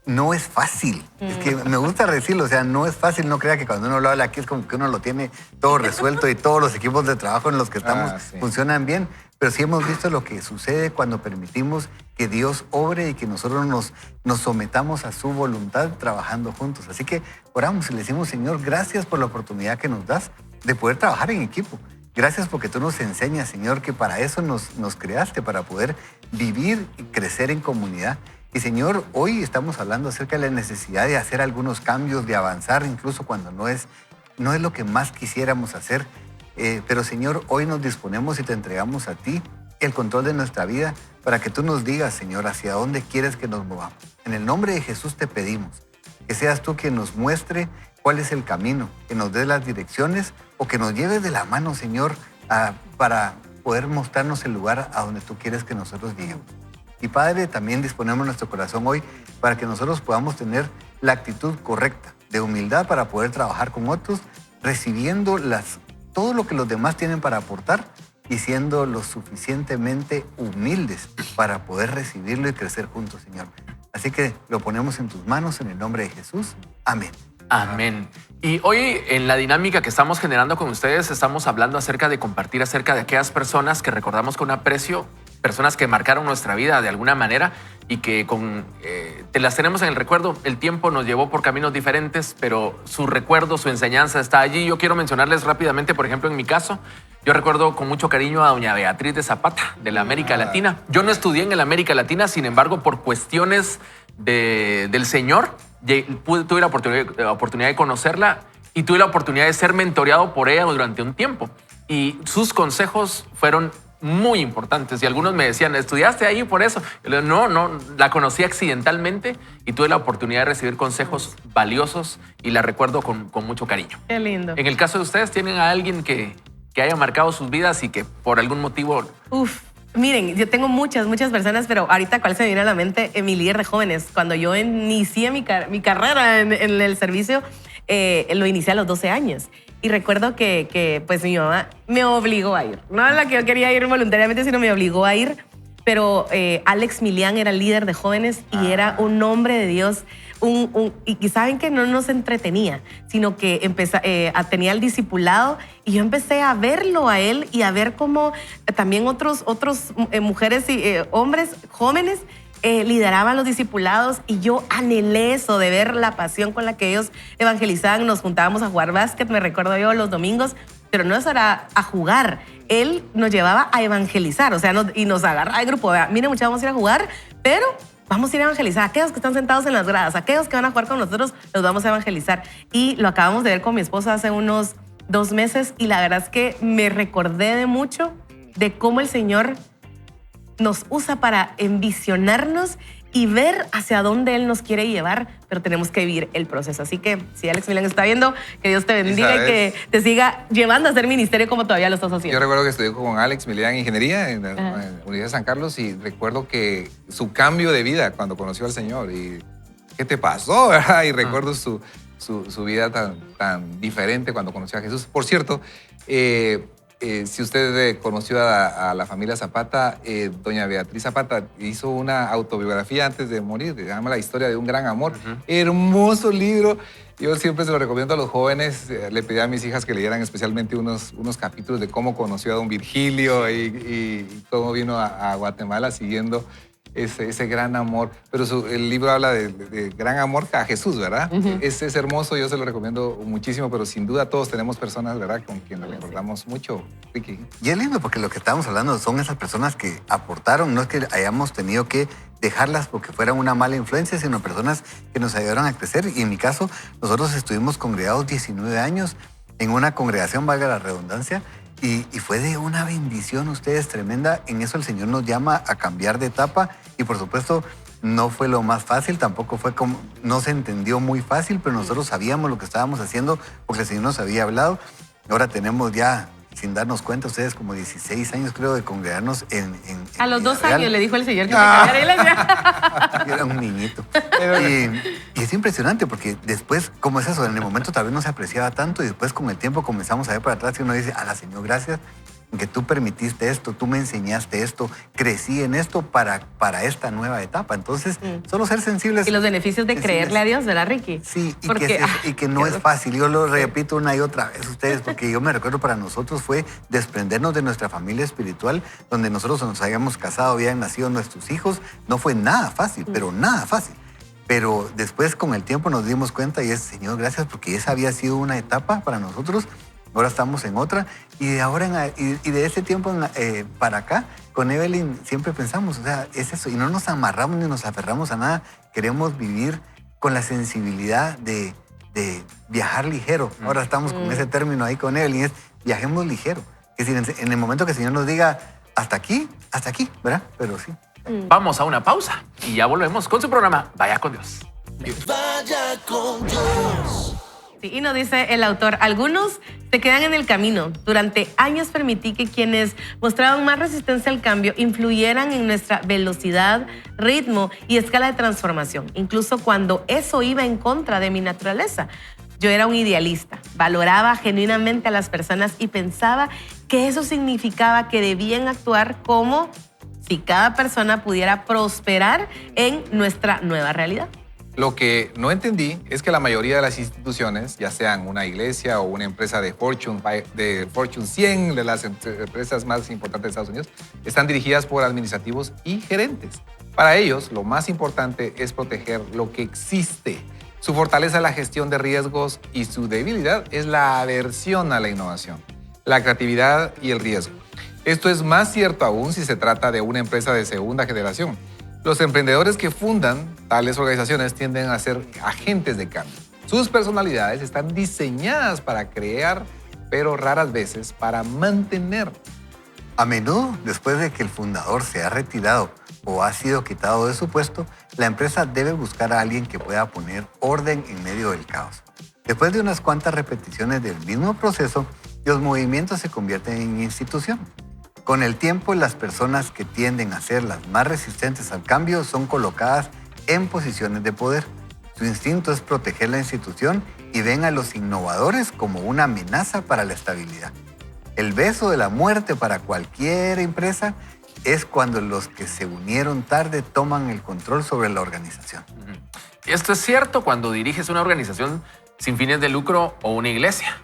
no es fácil. Es que me gusta decirlo, o sea, no es fácil. No crea que cuando uno lo habla aquí es como que uno lo tiene todo resuelto y todos los equipos de trabajo en los que estamos funcionan bien. Pero sí hemos visto lo que sucede cuando permitimos que Dios obre y que nosotros nos sometamos a su voluntad trabajando juntos. Así que oramos y le decimos, Señor, gracias por la oportunidad que nos das de poder trabajar en equipo. Gracias porque tú nos enseñas, Señor, que para eso nos creaste, para poder vivir y crecer en comunidad. Y, Señor, hoy estamos hablando acerca de la necesidad de hacer algunos cambios, de avanzar, incluso cuando no es lo que más quisiéramos hacer. Pero, Señor, hoy nos disponemos y te entregamos a ti el control de nuestra vida para que tú nos digas, Señor, hacia dónde quieres que nos movamos. En el nombre de Jesús te pedimos que seas tú quien nos muestre cuál es el camino, que nos dé las direcciones o que nos lleves de la mano, Señor, para poder mostrarnos el lugar a donde tú quieres que nosotros lleguemos. Y, Padre, también disponemos nuestro corazón hoy para que nosotros podamos tener la actitud correcta de humildad para poder trabajar con otros, recibiendo todo lo que los demás tienen para aportar y siendo lo suficientemente humildes para poder recibirlo y crecer juntos, Señor. Así que lo ponemos en tus manos en el nombre de Jesús. Amén. Amén. Y hoy en la dinámica que estamos generando con ustedes estamos hablando acerca de compartir acerca de aquellas personas que recordamos con aprecio, personas que marcaron nuestra vida de alguna manera y que te las tenemos en el recuerdo. El tiempo nos llevó por caminos diferentes, pero su recuerdo, su enseñanza está allí. Yo quiero mencionarles rápidamente, por ejemplo, en mi caso, yo recuerdo con mucho cariño a doña Beatriz de Zapata, de la América Latina. Yo no estudié en la América Latina, sin embargo, por cuestiones del Señor, tuve la oportunidad de conocerla y tuve la oportunidad de ser mentoreado por ella durante un tiempo. Y sus consejos fueron muy importantes. Y algunos me decían, ¿estudiaste ahí por eso? Yo le digo, no, la conocí accidentalmente y tuve la oportunidad de recibir consejos valiosos y la recuerdo con mucho cariño. Qué lindo. En el caso de ustedes, ¿tienen a alguien que haya marcado sus vidas y que por algún motivo... Miren, yo tengo muchas personas, pero ahorita cuál se me viene a la mente, mi líder de jóvenes. Cuando yo inicié mi carrera en el servicio, lo inicié a los 12 años. Y recuerdo que pues mi mamá me obligó a ir. No a la que yo quería ir voluntariamente, sino me obligó a ir. Pero Alex Milian era el líder de jóvenes y era un hombre de Dios. Y saben que no nos entretenía, sino que tenía el discipulado y yo empecé a verlo a él y a ver cómo también otros mujeres y hombres jóvenes lideraban los discipulados y yo anhelé eso de ver la pasión con la que ellos evangelizaban. Nos juntábamos a jugar básquet, me recuerdo yo, los domingos, pero no era a jugar. Él nos llevaba a evangelizar, o sea, y nos agarraba de grupo. Miren, muchachos, vamos a ir a jugar, pero vamos a ir a evangelizar. Aquellos que están sentados en las gradas, aquellos que van a jugar con nosotros, los vamos a evangelizar. Y lo acabamos de ver con mi esposa hace unos 2 meses y la verdad es que me recordé de mucho de cómo el Señor nos usa para envisionarnos y ver hacia dónde Él nos quiere llevar, pero tenemos que vivir el proceso. Así que si Alex Milian está viendo, que Dios te bendiga y que te siga llevando a hacer ministerio como todavía lo estás haciendo. Yo recuerdo que estudié con Alex Milian Ingeniería en la Universidad de San Carlos y recuerdo que su cambio de vida cuando conoció al Señor y ¿qué te pasó? ¿Verdad? Y recuerdo su vida tan diferente cuando conoció a Jesús. Por cierto, si usted conoció a la familia Zapata, doña Beatriz Zapata hizo una autobiografía antes de morir, se llama La historia de un gran amor. Hermoso libro. Yo siempre se lo recomiendo a los jóvenes. Le pedí a mis hijas que leyeran especialmente unos capítulos de cómo conoció a don Virgilio y cómo vino a Guatemala siguiendo ese gran amor. Pero el libro habla de gran amor a Jesús, ¿verdad? Es hermoso, yo se lo recomiendo muchísimo, pero sin duda todos tenemos personas, ¿verdad?, con quien nos recordamos mucho, Ricky. Y es lindo porque lo que estamos hablando son esas personas que aportaron, no es que hayamos tenido que dejarlas porque fueran una mala influencia, sino personas que nos ayudaron a crecer. Y en mi caso, nosotros estuvimos congregados 19 años en una congregación, valga la redundancia, y fue de una bendición, ustedes, tremenda. En eso el Señor nos llama a cambiar de etapa y por supuesto no fue lo más fácil, tampoco fue como, no se entendió muy fácil, pero nosotros sabíamos lo que estábamos haciendo porque el Señor nos había hablado. Ahora tenemos ya, sin darnos cuenta, ustedes como 16 años creo de congregarnos en a los 2 Villarreal. años le dijo el Señor que se cambiara iglesia. Yo era un niñito. Y es impresionante porque después, como es eso, en el momento tal vez no se apreciaba tanto y después con el tiempo comenzamos a ver para atrás y uno dice, la Señor, gracias que tú permitiste esto, tú me enseñaste esto, crecí en esto para esta nueva etapa. Entonces, solo ser sensibles. Y los beneficios de creerle a Dios, ¿verdad, Ricky? Sí, porque, y que no es fácil. Yo lo repito una y otra vez a ustedes, porque yo me recuerdo para nosotros fue desprendernos de nuestra familia espiritual, donde nosotros nos habíamos casado, habían nacido nuestros hijos. No fue nada fácil, pero nada fácil. Pero después con el tiempo nos dimos cuenta y es, Señor, gracias, porque esa había sido una etapa para nosotros. Ahora estamos en otra y de ese tiempo para acá, con Evelyn siempre pensamos, o sea, es eso, y no nos amarramos ni nos aferramos a nada, queremos vivir con la sensibilidad de viajar ligero. Ahora estamos con ese término ahí con Evelyn, es viajemos ligero. Es decir, en el momento que el Señor nos diga, hasta aquí, ¿verdad? Pero sí. Vamos a una pausa y ya volvemos con su programa Vaya con Dios. Vaya con Dios. Sí, y nos dice el autor, algunos se quedan en el camino. Durante años permití que quienes mostraban más resistencia al cambio influyeran en nuestra velocidad, ritmo y escala de transformación, incluso cuando eso iba en contra de mi naturaleza. Yo era un idealista, valoraba genuinamente a las personas y pensaba que eso significaba que debían actuar como si cada persona pudiera prosperar en nuestra nueva realidad. Lo que no entendí es que la mayoría de las instituciones, ya sean una iglesia o una empresa de Fortune 100, de las empresas más importantes de Estados Unidos, están dirigidas por administrativos y gerentes. Para ellos, lo más importante es proteger lo que existe. Su fortaleza es la gestión de riesgos y su debilidad es la aversión a la innovación, la creatividad y el riesgo. Esto es más cierto aún si se trata de una empresa de segunda generación. Los emprendedores que fundan tales organizaciones tienden a ser agentes de cambio. Sus personalidades están diseñadas para crear, pero raras veces para mantener. A menudo, después de que el fundador se ha retirado o ha sido quitado de su puesto, la empresa debe buscar a alguien que pueda poner orden en medio del caos. Después de unas cuantas repeticiones del mismo proceso, los movimientos se convierten en institución. Con el tiempo, las personas que tienden a ser las más resistentes al cambio son colocadas en posiciones de poder. Su instinto es proteger la institución y ven a los innovadores como una amenaza para la estabilidad. El beso de la muerte para cualquier empresa es cuando los que se unieron tarde toman el control sobre la organización. Esto es cierto cuando diriges una organización sin fines de lucro o una iglesia.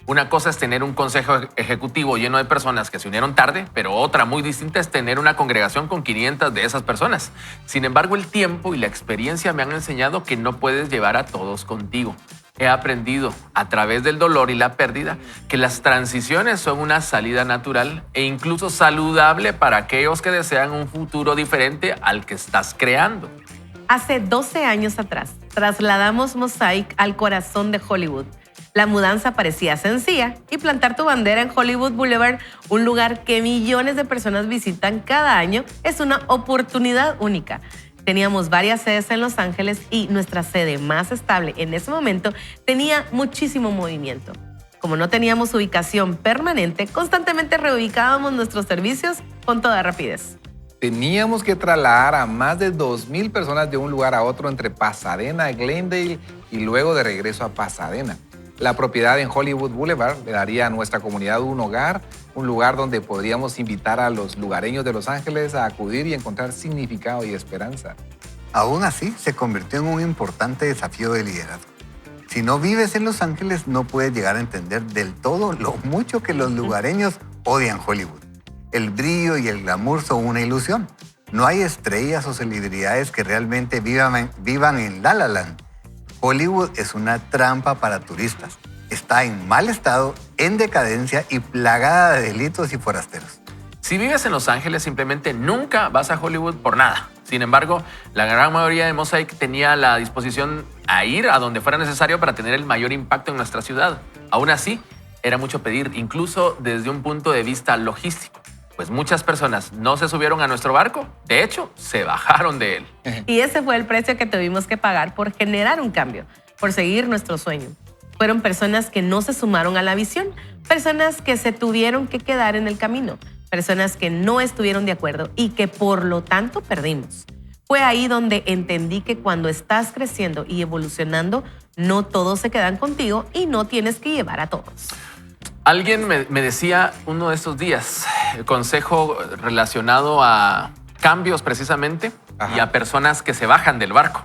Una cosa es tener un consejo ejecutivo lleno de personas que se unieron tarde, pero otra muy distinta es tener una congregación con 500 de esas personas. Sin embargo, el tiempo y la experiencia me han enseñado que no puedes llevar a todos contigo. He aprendido a través del dolor y la pérdida que las transiciones son una salida natural e incluso saludable para aquellos que desean un futuro diferente al que estás creando. Hace 12 años atrás, trasladamos Mosaic al corazón de Hollywood. La mudanza parecía sencilla y plantar tu bandera en Hollywood Boulevard, un lugar que millones de personas visitan cada año, es una oportunidad única. Teníamos varias sedes en Los Ángeles y nuestra sede más estable en ese momento tenía muchísimo movimiento. Como no teníamos ubicación permanente, constantemente reubicábamos nuestros servicios con toda rapidez. Teníamos que trasladar a más de 2,000 personas de un lugar a otro entre Pasadena, Glendale y luego de regreso a Pasadena. La propiedad en Hollywood Boulevard le daría a nuestra comunidad un hogar, un lugar donde podríamos invitar a los lugareños de Los Ángeles a acudir y encontrar significado y esperanza. Aún así, se convirtió en un importante desafío de liderazgo. Si no vives en Los Ángeles, no puedes llegar a entender del todo lo mucho que los lugareños odian Hollywood. El brillo y el glamour son una ilusión. No hay estrellas o celebridades que realmente vivan en La La Land. Hollywood es una trampa para turistas. Está en mal estado, en decadencia y plagada de delitos y forasteros. Si vives en Los Ángeles, simplemente nunca vas a Hollywood por nada. Sin embargo, la gran mayoría de Mosaic tenía la disposición a ir a donde fuera necesario para tener el mayor impacto en nuestra ciudad. Aún así, era mucho pedir, incluso desde un punto de vista logístico, pues muchas personas no se subieron a nuestro barco, de hecho, se bajaron de él. Y ese fue el precio que tuvimos que pagar por generar un cambio, por seguir nuestro sueño. Fueron personas que no se sumaron a la visión, personas que se tuvieron que quedar en el camino, personas que no estuvieron de acuerdo y que por lo tanto perdimos. Fue ahí donde entendí que cuando estás creciendo y evolucionando, no todos se quedan contigo y no tienes que llevar a todos. Alguien me decía uno de estos días, el consejo relacionado a cambios precisamente. Ajá. Y a personas que se bajan del barco.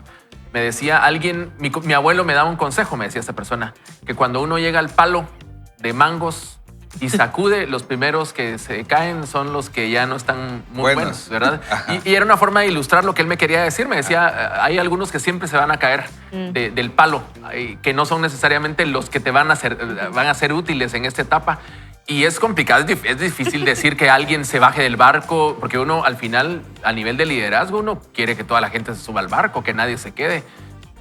Me decía alguien, mi abuelo me daba un consejo, me decía esta persona, que cuando uno llega al palo de mangos y sacude, los primeros que se caen son los que ya no están muy buenos, ¿verdad? Y era una forma de ilustrar lo que él me quería decir. Me decía, hay algunos que siempre se van a caer del palo, que no son necesariamente los que te van a ser útiles en esta etapa. Y es complicado, es difícil decir que alguien se baje del barco, porque uno al final, a nivel de liderazgo, uno quiere que toda la gente se suba al barco, que nadie se quede.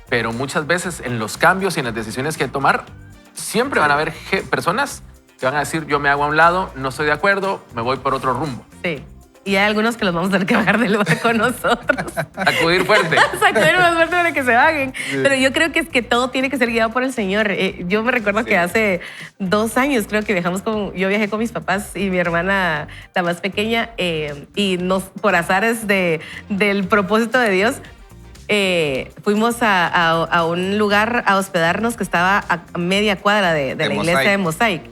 Pero muchas veces en los cambios y en las decisiones que hay que tomar, siempre van a haber personas que van a decir, yo me hago a un lado, no estoy de acuerdo, me voy por otro rumbo. Sí. Y hay algunos que los vamos a tener que bajar del barco nosotros. Acudir fuerte. Sacudir más fuerte para que se bajen. Sí. Pero yo creo que es que todo tiene que ser guiado por el Señor. Yo me recuerdo que hace 2 años creo que yo viajé con mis papás y mi hermana, la más pequeña, y por azares del propósito de Dios, fuimos a un lugar a hospedarnos que estaba a media cuadra de la iglesia de Mosaic.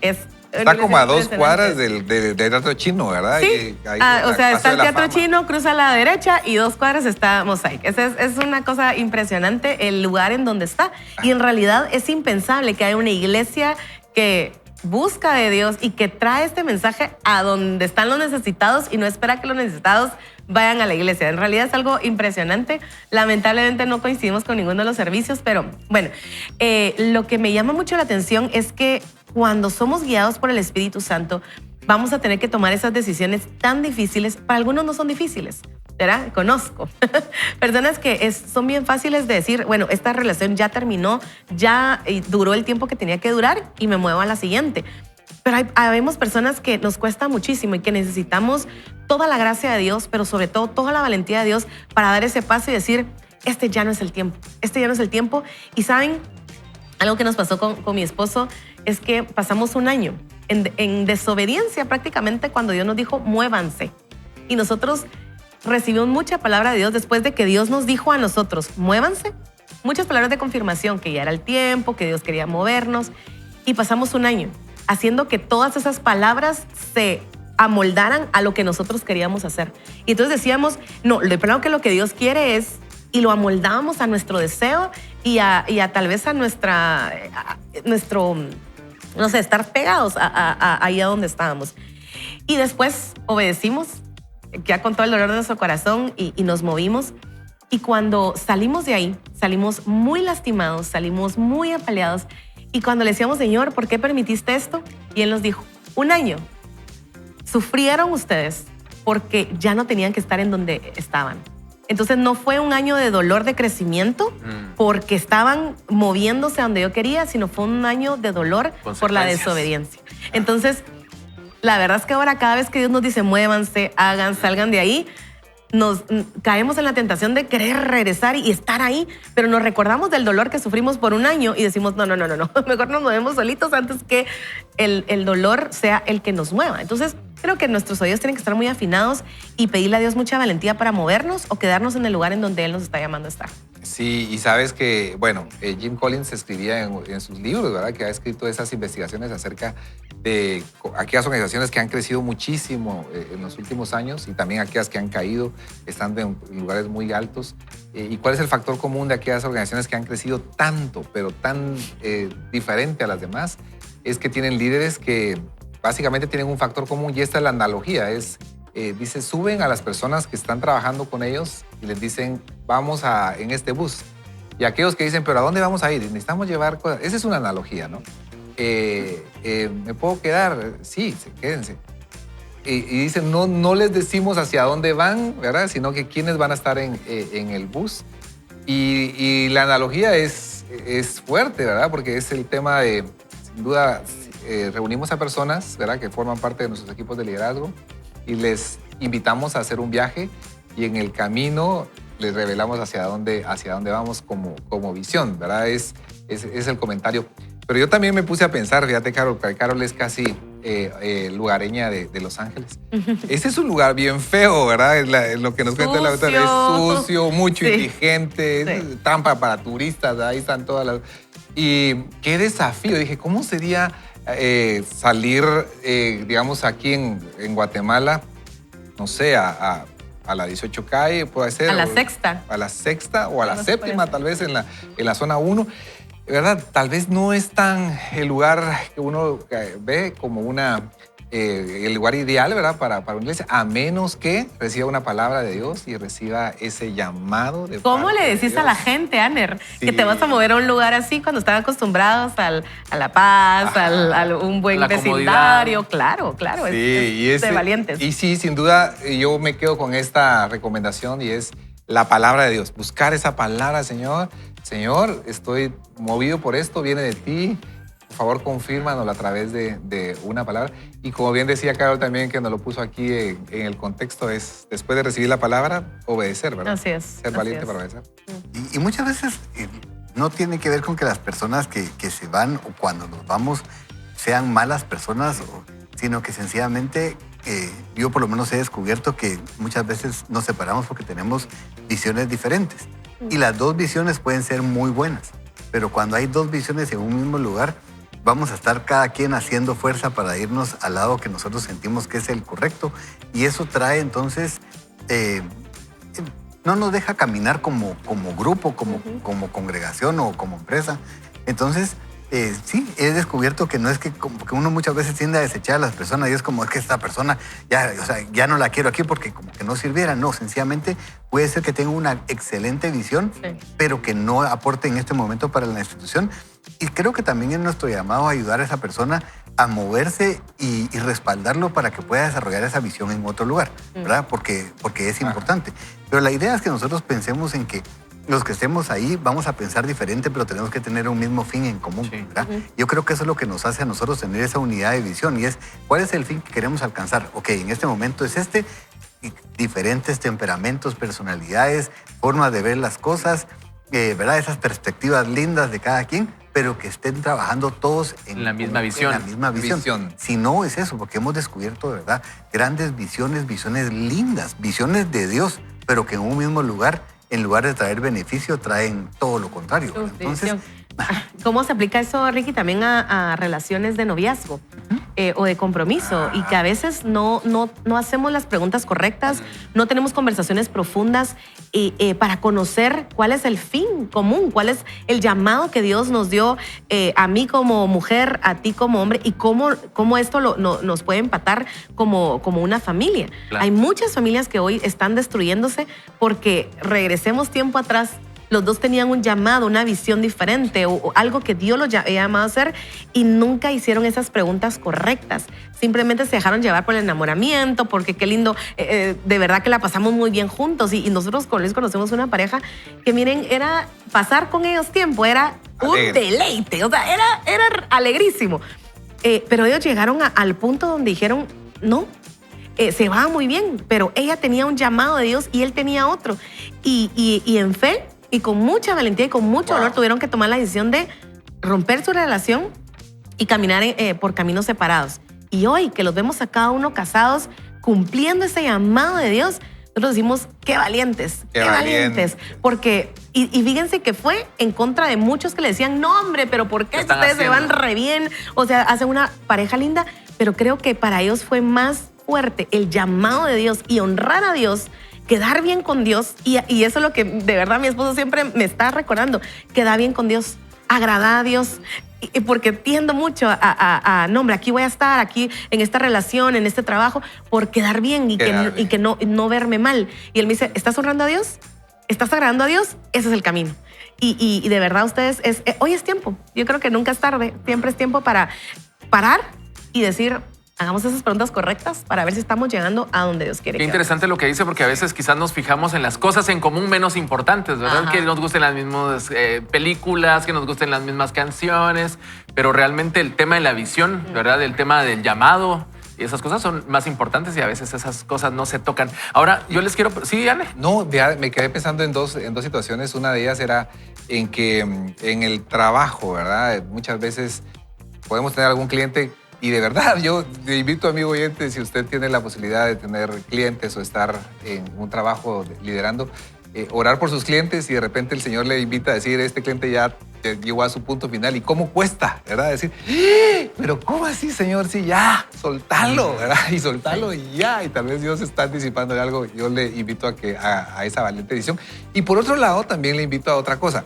Está como a 2 cuadras del Teatro Chino, ¿verdad? Sí, o sea, está el Teatro Chino, cruza a la derecha y 2 cuadras está Mosaic. Es una cosa impresionante el lugar en donde está. Y en realidad es impensable que haya una iglesia que busca de Dios y que trae este mensaje a donde están los necesitados y no espera que los necesitados vayan a la iglesia. En realidad es algo impresionante. Lamentablemente no coincidimos con ninguno de los servicios, pero bueno, lo que me llama mucho la atención es que cuando somos guiados por el Espíritu Santo, vamos a tener que tomar esas decisiones tan difíciles. Para algunos no son difíciles, ¿verdad? Conozco personas que son bien fáciles de decir, bueno, esta relación ya terminó, ya duró el tiempo que tenía que durar y me muevo a la siguiente. Pero habemos personas que nos cuesta muchísimo y que necesitamos toda la gracia de Dios, pero sobre todo toda la valentía de Dios para dar ese paso y decir, este ya no es el tiempo, este ya no es el tiempo. Y ¿saben? Algo que nos pasó con mi esposo es que pasamos un año en desobediencia prácticamente cuando Dios nos dijo, muévanse. Y nosotros recibimos mucha palabra de Dios después de que Dios nos dijo a nosotros, muévanse. Muchas palabras de confirmación, que ya era el tiempo, que Dios quería movernos. Y pasamos un año haciendo que todas esas palabras se amoldaran a lo que nosotros queríamos hacer. Y entonces decíamos, no, de plano que lo que Dios quiere es, y lo amoldábamos a nuestro deseo y a tal vez a nuestro, no sé, estar pegados ahí a donde estábamos. Y después obedecimos, ya con todo el dolor de nuestro corazón y nos movimos. Y cuando salimos de ahí, salimos muy lastimados, salimos muy apaleados. Y cuando le decíamos, Señor, ¿por qué permitiste esto? Y Él nos dijo, 1 año. Sufrieron ustedes porque ya no tenían que estar en donde estaban. Entonces no fue un año de dolor de crecimiento porque estaban moviéndose a donde yo quería, sino fue un año de dolor por la desobediencia. Entonces, la verdad es que ahora cada vez que Dios nos dice, muévanse, hagan, salgan de ahí, nos caemos en la tentación de querer regresar y estar ahí, pero nos recordamos del dolor que sufrimos por 1 año y decimos, no, mejor nos movemos solitos antes que el dolor sea el que nos mueva. Entonces, creo que nuestros oídos tienen que estar muy afinados y pedirle a Dios mucha valentía para movernos o quedarnos en el lugar en donde Él nos está llamando a estar. Sí, y sabes que, bueno, Jim Collins escribía en sus libros, ¿verdad? Que ha escrito esas investigaciones acerca de aquellas organizaciones que han crecido muchísimo en los últimos años y también aquellas que han caído, estando en lugares muy altos. ¿Y cuál es el factor común de aquellas organizaciones que han crecido tanto, pero tan diferente a las demás? Es que tienen líderes que básicamente tienen un factor común y esta es la analogía, dice, suben a las personas que están trabajando con ellos y les dicen, vamos en este bus. Y aquellos que dicen, pero ¿a dónde vamos a ir? Necesitamos llevar cosas. Esa es una analogía, ¿no? ¿Me puedo quedar? Sí, quédense. Y dicen, no les decimos hacia dónde van, ¿verdad? Sino que quiénes van a estar en el bus. Y la analogía es fuerte, ¿verdad? Porque es el tema de, sin duda, reunimos a personas, ¿verdad? Que forman parte de nuestros equipos de liderazgo y les invitamos a hacer un viaje y en el camino les revelamos hacia dónde vamos como visión, ¿verdad? Es el comentario. Pero yo también me puse a pensar, fíjate, Carol, porque Carol es casi lugareña de Los Ángeles. Este es un lugar bien feo, ¿verdad? Lo que nos cuenta la autora es sucio, mucho indigente, trampa para turistas, ahí están todas las... Y qué desafío, dije, ¿cómo sería salir, digamos, aquí en Guatemala, no sé, a la 18 calle, puede ser. A la sexta. A la sexta o a la séptima, tal vez en la zona 1. ¿Verdad? Tal vez no es tan el lugar que uno ve como el lugar ideal, ¿verdad? Para una iglesia, a menos que reciba una palabra de Dios y reciba ese llamado de ¿Cómo parte le de decís Dios. a la gente, Aner, Sí. que te vas a mover a un lugar así cuando están acostumbrados a la paz, a un buen La vecindario? Claro, Sí, es de valientes. Y sí, sin duda, yo me quedo con esta recomendación y es la palabra de Dios. Buscar esa palabra, Señor. Señor, estoy movido por esto, viene de ti. Por favor, confírmanoslo a través de una palabra. Y como bien decía Carol también, que nos lo puso aquí en el contexto, es después de recibir la palabra, obedecer, ¿verdad? Así es. Ser valiente para obedecer. Y muchas veces no tiene que ver con que las personas que se van o cuando nos vamos sean malas personas, sino que sencillamente yo por lo menos he descubierto que muchas veces nos separamos porque tenemos visiones diferentes. Y las dos visiones pueden ser muy buenas, pero cuando hay dos visiones en un mismo lugar, vamos a estar cada quien haciendo fuerza para irnos al lado que nosotros sentimos que es el correcto. Y eso trae entonces, no nos deja caminar como grupo, como congregación o como empresa. Entonces, sí, he descubierto que no es que uno muchas veces tiende a desechar a las personas y es como es que esta persona ya no la quiero aquí porque como que no sirviera. No, sencillamente puede ser que tenga una excelente visión, pero que no aporte en este momento para la institución. Y creo que también es nuestro llamado a ayudar a esa persona a moverse y respaldarlo para que pueda desarrollar esa visión en otro lugar, ¿verdad? Porque es importante. Pero la idea es que nosotros pensemos en que los que estemos ahí vamos a pensar diferente, pero tenemos que tener un mismo fin en común, ¿verdad? Yo creo que eso es lo que nos hace a nosotros tener esa unidad de visión y es, ¿cuál es el fin que queremos alcanzar? Ok, en este momento es este, y diferentes temperamentos, personalidades, formas de ver las cosas, ¿verdad? Esas perspectivas lindas de cada quien, pero que estén trabajando todos en la misma visión. En la misma visión. Si no es eso, porque hemos descubierto, ¿verdad? Grandes visiones lindas, visiones de Dios, pero que en un mismo lugar, en lugar de traer beneficio, traen todo lo contrario. Entonces, ¿cómo se aplica eso, Ricky, también a relaciones de noviazgo o de compromiso? Y que a veces no hacemos las preguntas correctas, no tenemos conversaciones profundas para conocer cuál es el fin común, cuál es el llamado que Dios nos dio a mí como mujer, a ti como hombre, y cómo esto nos puede empatar como una familia. Claro. Hay muchas familias que hoy están destruyéndose porque regresemos tiempo atrás. Los dos tenían un llamado, una visión diferente o algo que Dios los había llamado a hacer y nunca hicieron esas preguntas correctas. Simplemente se dejaron llevar por el enamoramiento, porque qué lindo, de verdad que la pasamos muy bien juntos. Y nosotros con Luis conocemos una pareja que, miren, era pasar con ellos tiempo, era un deleite, o sea, era alegrísimo. Pero ellos llegaron al punto donde dijeron, no, se va muy bien, pero ella tenía un llamado de Dios y él tenía otro. Y en fe y con mucha valentía y con mucho dolor tuvieron que tomar la decisión de romper su relación y caminar por caminos separados. Y hoy que los vemos a cada uno casados, cumpliendo ese llamado de Dios, nosotros decimos, qué valientes, Qué valientes. Porque, y fíjense que fue en contra de muchos que le decían, no hombre, pero ¿por qué ¿Qué están ustedes se van haciendo? re bien? O sea, hacen una pareja linda, pero creo que para ellos fue más fuerte el llamado de Dios y honrar a Dios, quedar bien con Dios. Y eso es lo que de verdad mi esposo siempre me está recordando, quedar bien con Dios, agradar a Dios. Y porque tiendo mucho no, hombre, aquí voy a estar, aquí en esta relación, en este trabajo, por quedar bien y Quedar que no verme mal. Y él me dice, ¿estás honrando a Dios? ¿Estás agradando a Dios? Ese es el camino. Y de verdad ustedes, hoy es tiempo. Yo creo que nunca es tarde. Siempre es tiempo para parar y decir, hagamos esas preguntas correctas para ver si estamos llegando a donde Dios quiere. Qué interesante lo que dice, porque a veces quizás nos fijamos en las cosas en común menos importantes, ¿verdad? Ajá. Que nos gusten las mismas películas, que nos gusten las mismas canciones, pero realmente el tema de la visión, ¿verdad? El tema del llamado y esas cosas son más importantes y a veces esas cosas no se tocan. Ahora, yo les quiero... Sí, Anne. No, ya me quedé pensando en dos situaciones. Una de ellas era en que en el trabajo, ¿verdad? Muchas veces podemos tener algún cliente y de verdad yo le invito, amigo oyente, si usted tiene la posibilidad de tener clientes o estar en un trabajo liderando, orar por sus clientes y de repente el Señor le invita a decir, este cliente ya llegó a su punto final y cómo cuesta, ¿verdad? Decir, pero ¿cómo así, Señor? Sí, ya, soltalo, ¿verdad? Y soltalo y ya. Y tal vez Dios está anticipando de algo. Yo le invito a esa valiente decisión. Y por otro lado, también le invito a otra cosa.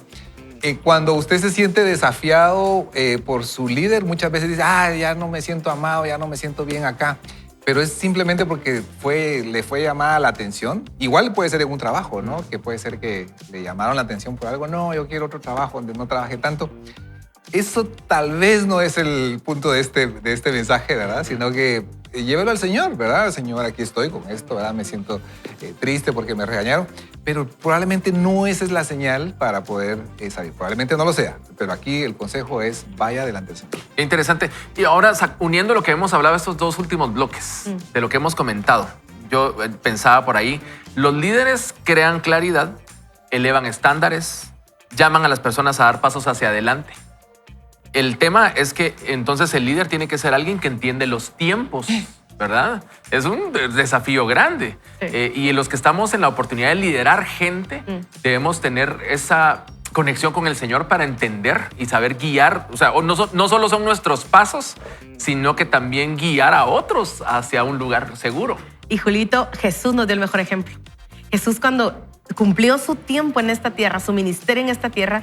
Cuando usted se siente desafiado por su líder, muchas veces dice, ya no me siento amado, ya no me siento bien acá. Pero es simplemente porque le fue llamada la atención. Igual puede ser en un trabajo, ¿no? Que puede ser que le llamaron la atención por algo. No, yo quiero otro trabajo donde no trabaje tanto. Eso tal vez no es el punto de este mensaje, ¿verdad? Sino que llévelo al Señor, ¿verdad? Señor, aquí estoy con esto, ¿verdad? Me siento triste porque me regañaron. Pero probablemente no esa es la señal para poder salir. Probablemente no lo sea. Pero aquí el consejo es vaya delante del Señor. Qué interesante. Y ahora, uniendo lo que hemos hablado estos dos últimos bloques, de lo que hemos comentado, yo pensaba por ahí, los líderes crean claridad, elevan estándares, llaman a las personas a dar pasos hacia adelante. El tema es que entonces el líder tiene que ser alguien que entiende los tiempos, ¿verdad? Es un desafío grande. Sí. Y los que estamos en la oportunidad de liderar gente, debemos tener esa conexión con el Señor para entender y saber guiar. O sea, no solo son nuestros pasos, sino que también guiar a otros hacia un lugar seguro. Y Julito, Jesús nos dio el mejor ejemplo. Jesús cuando cumplió su tiempo en esta tierra, su ministerio en esta tierra.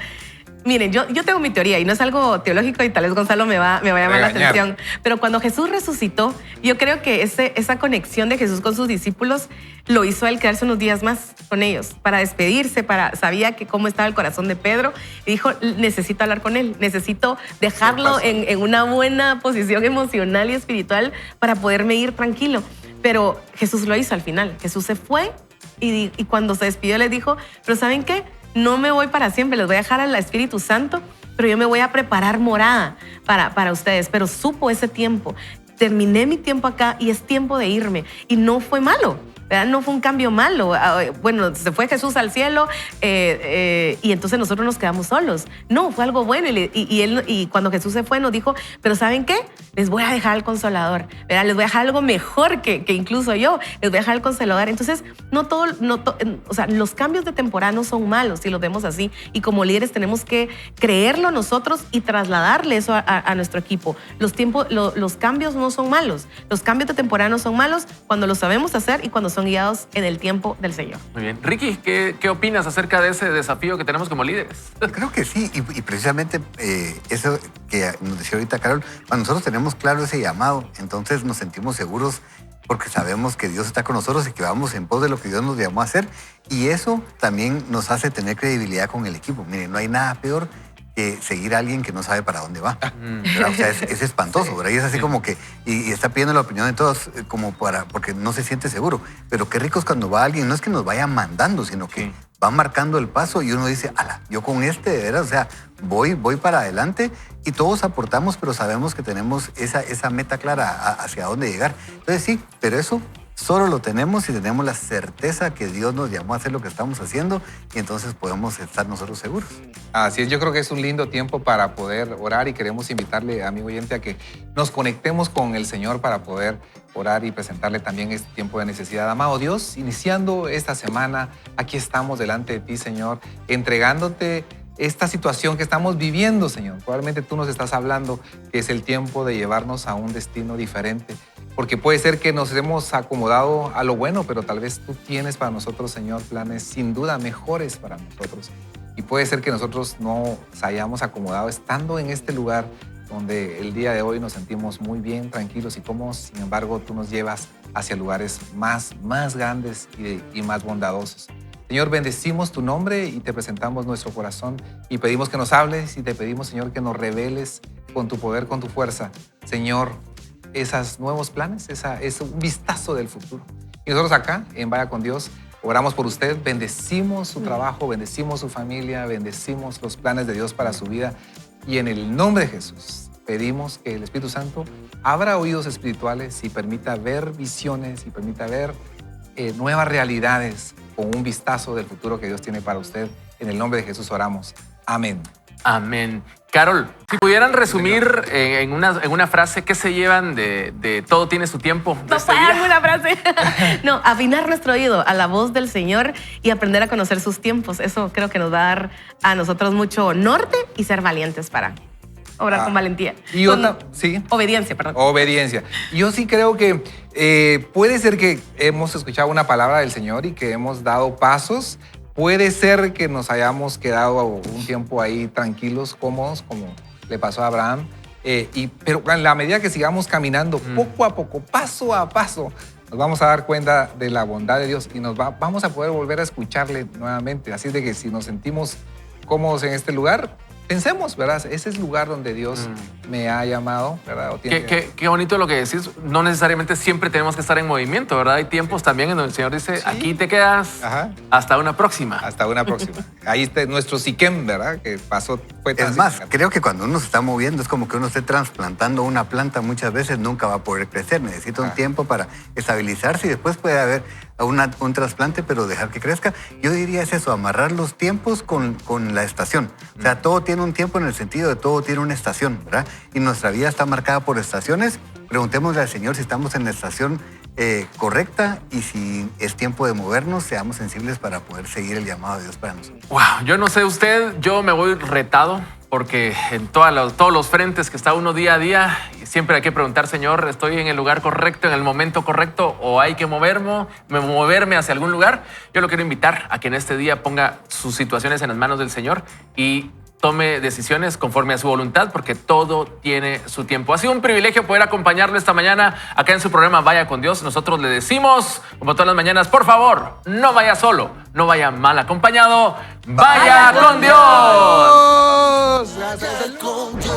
Miren, yo tengo mi teoría y no es algo teológico y tal vez Gonzalo me va a llamar la atención. Pero cuando Jesús resucitó, yo creo que esa conexión de Jesús con sus discípulos lo hizo él quedarse unos días más con ellos para despedirse, sabía que cómo estaba el corazón de Pedro y dijo, necesito hablar con él, necesito dejarlo en una buena posición emocional y espiritual para poderme ir tranquilo. Pero Jesús lo hizo al final. Jesús se fue y cuando se despidió les dijo, pero ¿saben qué? No me voy para siempre, les voy a dejar al Espíritu Santo, pero yo me voy a preparar morada para ustedes. Pero supo ese tiempo. Terminé mi tiempo acá y es tiempo de irme. Y no fue malo, ¿verdad? No fue un cambio malo. Bueno, se fue Jesús al cielo y entonces nosotros nos quedamos solos. No, fue algo bueno. Y cuando Jesús se fue nos dijo, pero ¿saben qué? Les voy a dejar al Consolador, ¿verdad? Les voy a dejar algo mejor que incluso yo. Les voy a dejar al Consolador. Entonces, o sea, los cambios de temporada no son malos si los vemos así. Y como líderes tenemos que creerlo nosotros y trasladarle eso a nuestro equipo. Los cambios no son malos. Los cambios de temporada no son malos cuando los sabemos hacer y cuando son guiados en el tiempo del Señor. Muy bien. Ricky, ¿qué opinas acerca de ese desafío que tenemos como líderes? Creo que sí, y precisamente eso que nos decía ahorita Carol, cuando nosotros tenemos claro ese llamado, entonces nos sentimos seguros porque sabemos que Dios está con nosotros y que vamos en pos de lo que Dios nos llamó a hacer. Y eso también nos hace tener credibilidad con el equipo. Miren, no hay nada peor que seguir a alguien que no sabe para dónde va. O sea, es espantoso, ¿verdad? Y es así como que, y está pidiendo la opinión de todos como porque no se siente seguro. Pero qué rico es cuando va alguien, no es que nos vaya mandando, sino que va marcando el paso y uno dice, ala, yo con de veras, o sea, voy para adelante y todos aportamos, pero sabemos que tenemos esa meta clara hacia dónde llegar. Entonces sí, pero eso solo lo tenemos si tenemos la certeza que Dios nos llamó a hacer lo que estamos haciendo y entonces podemos estar nosotros seguros. Así es, yo creo que es un lindo tiempo para poder orar y queremos invitarle, amigo oyente, a que nos conectemos con el Señor para poder orar y presentarle también este tiempo de necesidad. Amado Dios, iniciando esta semana, aquí estamos delante de ti, Señor, entregándote esta situación que estamos viviendo, Señor. Probablemente tú nos estás hablando que es el tiempo de llevarnos a un destino diferente, porque puede ser que nos hemos acomodado a lo bueno, pero tal vez tú tienes para nosotros, Señor, planes sin duda mejores para nosotros. Y puede ser que nosotros no nos hayamos acomodado estando en este lugar donde el día de hoy nos sentimos muy bien, tranquilos y cómodos. Sin embargo, tú nos llevas hacia lugares más grandes y más bondadosos. Señor, bendecimos tu nombre y te presentamos nuestro corazón y pedimos que nos hables y te pedimos, Señor, que nos reveles con tu poder, con tu fuerza, Señor, esos nuevos planes, es un vistazo del futuro. Y nosotros acá, en Vaya con Dios, oramos por usted, bendecimos su trabajo, bendecimos su familia, bendecimos los planes de Dios para su vida. Y en el nombre de Jesús pedimos que el Espíritu Santo abra oídos espirituales y permita ver visiones y permita ver nuevas realidades con un vistazo del futuro que Dios tiene para usted. En el nombre de Jesús oramos. Amén. Amén. Carol, si pudieran resumir en una frase, ¿qué se llevan de todo tiene su tiempo de No este fue día? alguna frase. No, afinar nuestro oído a la voz del Señor y aprender a conocer sus tiempos. Eso creo que nos va a dar a nosotros mucho norte y ser valientes para obrar con valentía. Y Con otra, sí. obediencia, perdón. Obediencia. Yo sí creo que puede ser que hemos escuchado una palabra del Señor y que hemos dado pasos. Puede ser que nos hayamos quedado un tiempo ahí tranquilos, cómodos, como le pasó a Abraham. Pero en la medida que sigamos caminando poco a poco, paso a paso, nos vamos a dar cuenta de la bondad de Dios y vamos a poder volver a escucharle nuevamente. Así de que si nos sentimos cómodos en este lugar, pensemos, ¿verdad? Ese es el lugar donde Dios me ha llamado, ¿verdad? Qué bonito lo que decís. No necesariamente siempre tenemos que estar en movimiento, ¿verdad? Hay tiempos también en donde el Señor dice, aquí te quedas, hasta una próxima. Hasta una próxima. Ahí está nuestro Siquem, ¿verdad? Que pasó, fue Es más, creo que cuando uno se está moviendo es como que uno esté trasplantando una planta, muchas veces nunca va a poder crecer. Necesita un tiempo para estabilizarse y después puede haber un trasplante, pero dejar que crezca. Yo diría es eso, amarrar los tiempos con la estación. O sea, todo tiene un tiempo en el sentido de todo tiene una estación, ¿verdad? Y nuestra vida está marcada por estaciones. Preguntémosle al Señor si estamos en la estación correcta y si es tiempo de movernos, seamos sensibles para poder seguir el llamado de Dios para nosotros. Wow, yo no sé usted, yo me voy retado porque en todos los frentes que está uno día a día, siempre hay que preguntar, Señor, ¿estoy en el lugar correcto, en el momento correcto o hay que moverme hacia algún lugar? Yo lo quiero invitar a que en este día ponga sus situaciones en las manos del Señor y tome decisiones conforme a su voluntad, porque todo tiene su tiempo. Ha sido un privilegio poder acompañarlo esta mañana acá en su programa Vaya con Dios. Nosotros le decimos, como todas las mañanas, por favor, no vaya solo, no vaya mal acompañado. ¡Vaya con Dios! Vaya con Dios.